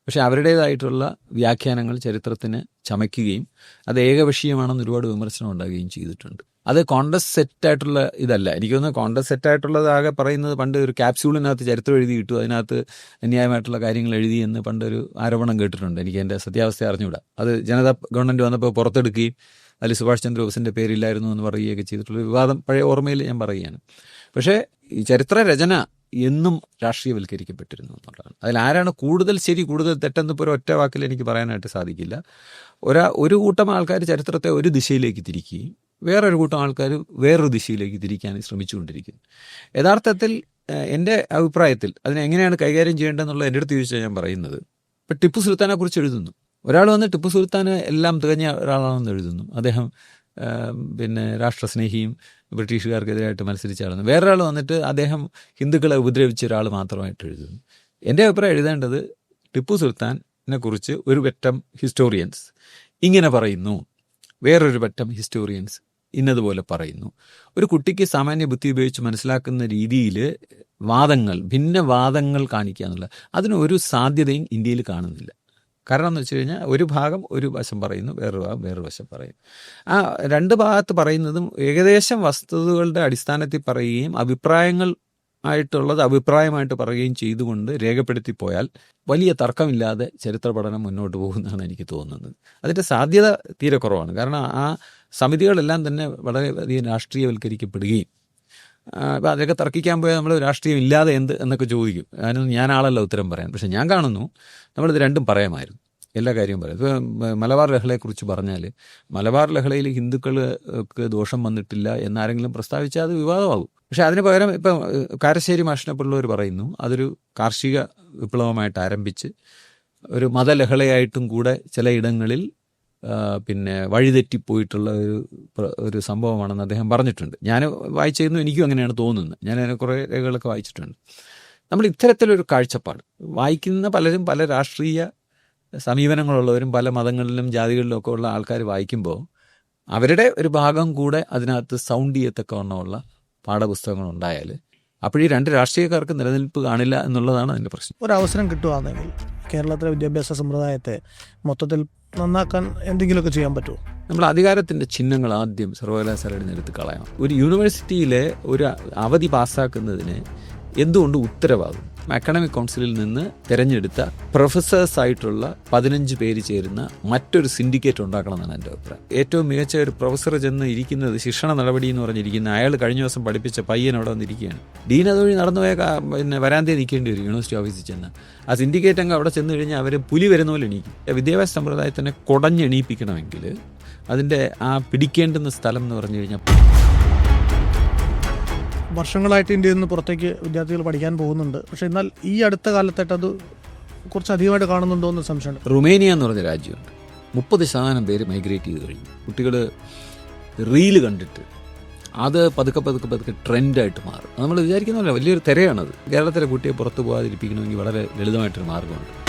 പക്ഷേ അവരുടേതായിട്ടുള്ള വ്യാഖ്യാനങ്ങൾ ചരിത്രത്തിന് ചമയ്ക്കുകയും അത് ഏകപക്ഷീയമാണെന്ന് ഒരുപാട് വിമർശനം ഉണ്ടാകുകയും ചെയ്തിട്ടുണ്ട്. അത് കോൺഗ്രസ് സെറ്റായിട്ടുള്ള ഇതല്ല. എനിക്ക് തോന്നുന്നു കോൺഗ്രസ് സെറ്റായിട്ടുള്ളത് ആകെ പറയുന്നത് പണ്ട് ഒരു ക്യാപ്സ്യൂളിനകത്ത് ചരിത്രം എഴുതി കിട്ടും, അതിനകത്ത് അന്യായമായിട്ടുള്ള കാര്യങ്ങൾ എഴുതി എന്ന് പണ്ടൊരു ആരോപണം കേട്ടിട്ടുണ്ട്. എനിക്ക് എൻ്റെ സത്യാവസ്ഥ അറിഞ്ഞുകൂടാ. അത് ജനതാ ഗവൺമെൻറ് വന്നപ്പോൾ പുറത്തെടുക്കുകയും അതിൽ സുഭാഷ് ചന്ദ്രബോസിൻ്റെ പേരില്ലായിരുന്നു എന്ന് പറയുകയൊക്കെ ചെയ്തിട്ടുള്ള വിവാദം പഴയ ഓർമ്മയിൽ ഞാൻ പറയുകയാണ്. പക്ഷേ ഈ ചരിത്ര രചന എന്നും രാഷ്ട്രീയവൽക്കരിക്കപ്പെട്ടിരുന്നു എന്നുള്ളതാണ്. അതിലാരാണ് കൂടുതൽ ശരി കൂടുതൽ തെറ്റെന്ന് ഇപ്പോൾ ഒറ്റ വാക്കിൽ എനിക്ക് പറയാനായിട്ട് സാധിക്കില്ല. ഒരു കൂട്ടം ആൾക്കാർ ചരിത്രത്തെ ഒരു ദിശയിലേക്ക് തിരിക്കുകയും വേറൊരു കൂട്ടം ആൾക്കാർ വേറൊരു ദിശയിലേക്ക് തിരിക്കാൻ ശ്രമിച്ചുകൊണ്ടിരിക്കുന്നു. യഥാർത്ഥത്തിൽ എൻ്റെ അഭിപ്രായത്തിൽ അതിനെ എങ്ങനെയാണ് കൈകാര്യം ചെയ്യേണ്ടതെന്നുള്ള എൻ്റെ അടുത്ത് ചോദിച്ചാൽ ഞാൻ പറയുന്നത്, ഇപ്പം ടിപ്പു സുൽത്താനെ കുറിച്ച് എഴുതുന്നു. ഒരാൾ വന്ന് ടിപ്പു സുൽത്താന് എല്ലാം തികഞ്ഞ ഒരാളാണെന്ന് എഴുതുന്നു. അദ്ദേഹം രാഷ്ട്രസ്നേഹിയും ബ്രിട്ടീഷുകാർക്കെതിരായിട്ട് മത്സരിച്ചാണെന്ന്. വേറൊരാൾ വന്നിട്ട് അദ്ദേഹം ഹിന്ദുക്കളെ ഉപദ്രവിച്ച ഒരാൾ മാത്രമായിട്ട് എഴുതുന്നു. എൻ്റെ അഭിപ്രായം എഴുതേണ്ടത് ടിപ്പു സുൽത്താനെ കുറിച്ച് ഒരു പറ്റം ഹിസ്റ്റോറിയൻസ് ഇങ്ങനെ പറയുന്നു, വേറൊരു പറ്റം ഹിസ്റ്റോറിയൻസ് ഇന്നതുപോലെ പറയുന്നു. ഒരു കുട്ടിക്ക് സാമാന്യ ബുദ്ധി ഉപയോഗിച്ച് മനസ്സിലാക്കുന്ന രീതിയിൽ ഭിന്ന വാദങ്ങൾ കാണിക്കുക എന്നുള്ള അതിനൊരു സാധ്യതയും ഇന്ത്യയിൽ കാണുന്നില്ല. കാരണം എന്ന് വെച്ച് കഴിഞ്ഞാൽ ഒരു ഭാഗം ഒരു വശം പറയുന്നു, വേറൊരു ഭാഗം വേറൊരു വശം പറയുന്നു. ആ 2 ഭാഗത്ത് പറയുന്നതും ഏകദേശം വസ്തുതകളുടെ അടിസ്ഥാനത്തിൽ പറയുകയും അഭിപ്രായങ്ങൾ ആയിട്ടുള്ളത് അഭിപ്രായമായിട്ട് പറയുകയും ചെയ്തുകൊണ്ട് രേഖപ്പെടുത്തിപ്പോയാൽ വലിയ തർക്കമില്ലാതെ ചരിത്ര പഠനം മുന്നോട്ട് പോകുന്നതാണ് എനിക്ക് തോന്നുന്നത്. അതിൻ്റെ സാധ്യത തീരെ കുറവാണ്. കാരണം ആ സമിതികളെല്ലാം തന്നെ വളരെയധികം രാഷ്ട്രീയവൽക്കരിക്കപ്പെടുകയും അപ്പോൾ അതൊക്കെ തർക്കിക്കാൻ പോയാൽ നമ്മൾ രാഷ്ട്രീയം ഇല്ലാതെ എന്നൊക്കെ ചോദിക്കും. അതിനൊന്നും ഞാനാളല്ല ഉത്തരം പറയാൻ. പക്ഷേ ഞാൻ കാണുന്നു നമ്മളിത് രണ്ടും പറയാമായിരുന്നു, എല്ലാ കാര്യവും പറയാം. ഇപ്പോൾ മലബാർ ലഹളയെക്കുറിച്ച് പറഞ്ഞാൽ മലബാർ ലഹളയിൽ ഹിന്ദുക്കൾക്ക് ദോഷം വന്നിട്ടില്ല എന്നാരെങ്കിലും പ്രസ്താവിച്ചാൽ അത് വിവാദമാകും. പക്ഷേ അതിന് പകരം ഇപ്പം കാരശ്ശേരി മാഷിനെപ്പോലുള്ളവർ പറയുന്നു അതൊരു കാർഷിക വിപ്ലവമായിട്ട് ആരംഭിച്ച് ഒരു മതലഹളയായിട്ടും കൂടെ ചിലയിടങ്ങളിൽ വഴിതെറ്റിപ്പോയിട്ടുള്ള ഒരു സംഭവമാണെന്ന് അദ്ദേഹം പറഞ്ഞിട്ടുണ്ട്. ഞാൻ വായിച്ചിരുന്നു, എനിക്കും അങ്ങനെയാണ് തോന്നുന്നത്. ഞാൻ അതിനെ കുറേ രേഖകളൊക്കെ വായിച്ചിട്ടുണ്ട്. നമ്മൾ ഇത്തരത്തിലൊരു കാഴ്ചപ്പാട് വായിക്കുന്ന പലരും പല രാഷ്ട്രീയ സമീപനങ്ങളുള്ളവരും പല മതങ്ങളിലും ജാതികളിലും ഒക്കെ ഉള്ള ആൾക്കാർ വായിക്കുമ്പോൾ അവരുടെ ഒരു ഭാഗം കൂടെ അതിനകത്ത് സൗണ്ട് ചെയ്യത്തക്കവണ്ണമുള്ള പാഠപുസ്തകങ്ങളുണ്ടായാൽ അപ്പോഴീ 2 രാഷ്ട്രീയക്കാർക്ക് നിലനിൽപ്പ് കാണില്ല എന്നുള്ളതാണ് അതിൻ്റെ പ്രശ്നം. ഒരവസരം കിട്ടുകയാണെങ്കിൽ കേരളത്തിലെ വിദ്യാഭ്യാസ സമ്പ്രദായത്തെ മൊത്തത്തിൽ നന്നാക്കാൻ എന്തെങ്കിലുമൊക്കെ ചെയ്യാൻ പറ്റുമോ? നമ്മൾ അധികാരത്തിൻ്റെ ചിഹ്നങ്ങൾ ആദ്യം സർവകലാശാലയുടെ നിരത്ത് കളയണം. ഒരു യൂണിവേഴ്സിറ്റിയിലെ ഒരു അവധി പാസ്സാക്കുന്നതിന് എന്തുകൊണ്ട് ഉത്തരവാകും? അക്കാഡമിക് കൗൺസിലിൽ നിന്ന് തിരഞ്ഞെടുത്ത പ്രൊഫസേഴ്സായിട്ടുള്ള 15 പേര് ചേരുന്ന മറ്റൊരു സിൻഡിക്കേറ്റ് ഉണ്ടാക്കണമെന്നാണ് എൻ്റെ അഭിപ്രായം. ഏറ്റവും മികച്ച ഒരു പ്രൊഫസർ ചെന്ന് ഇരിക്കുന്നത് ശിക്ഷണ നടപടി എന്ന് പറഞ്ഞിരിക്കുന്ന അയാൾ കഴിഞ്ഞ ദിവസം പഠിപ്പിച്ച പയ്യൻ അവിടെ വന്നിരിക്കുകയാണ്. ഡീൻ അതുവഴി നടന്നുപോയ വരാന്തയിൽ നിൽക്കേണ്ടി വരും യൂണിവേഴ്സിറ്റി ഓഫീസിൽ ചെന്ന്. ആ സിൻഡിക്കേറ്റ് അംഗം അവിടെ ചെന്ന് കഴിഞ്ഞാൽ അവർ പുലി വരുന്ന പോലെ എണീക്കും. വിദ്യാഭ്യാസ സമ്പ്രദായത്തിനെ കുടഞ്ഞെണീപ്പിക്കണമെങ്കിൽ അതിൻ്റെ ആ പിടിക്കേണ്ടുന്ന സ്ഥലം എന്ന് പറഞ്ഞു കഴിഞ്ഞാൽ വർഷങ്ങളായിട്ട് ഇന്ത്യയിൽ നിന്ന് പുറത്തേക്ക് വിദ്യാർത്ഥികൾ പഠിക്കാൻ പോകുന്നുണ്ട്. പക്ഷേ എന്നാൽ ഈ അടുത്ത കാലത്തായിട്ട് അത് കുറച്ച് അധികമായിട്ട് കാണുന്നുണ്ടോ എന്ന് സംശയമുണ്ട്. റുമേനിയ എന്ന് പറഞ്ഞ രാജ്യമുണ്ട്. 30% പേര് മൈഗ്രേറ്റ് ചെയ്ത് കഴിഞ്ഞു. കുട്ടികൾ റീല് കണ്ടിട്ട് അത് പതുക്കെ പതുക്കെ പതുക്കെ ട്രെൻഡായിട്ട് മാറും. നമ്മൾ വിചാരിക്കുന്ന പോലെ വലിയൊരു തിരയാണത്. കേരളത്തിലെ കുട്ടിയെ പുറത്തു പോകാതിരിപ്പിക്കണമെങ്കിൽ വളരെ ലളിതമായിട്ടൊരു മാർഗ്ഗമുണ്ട്.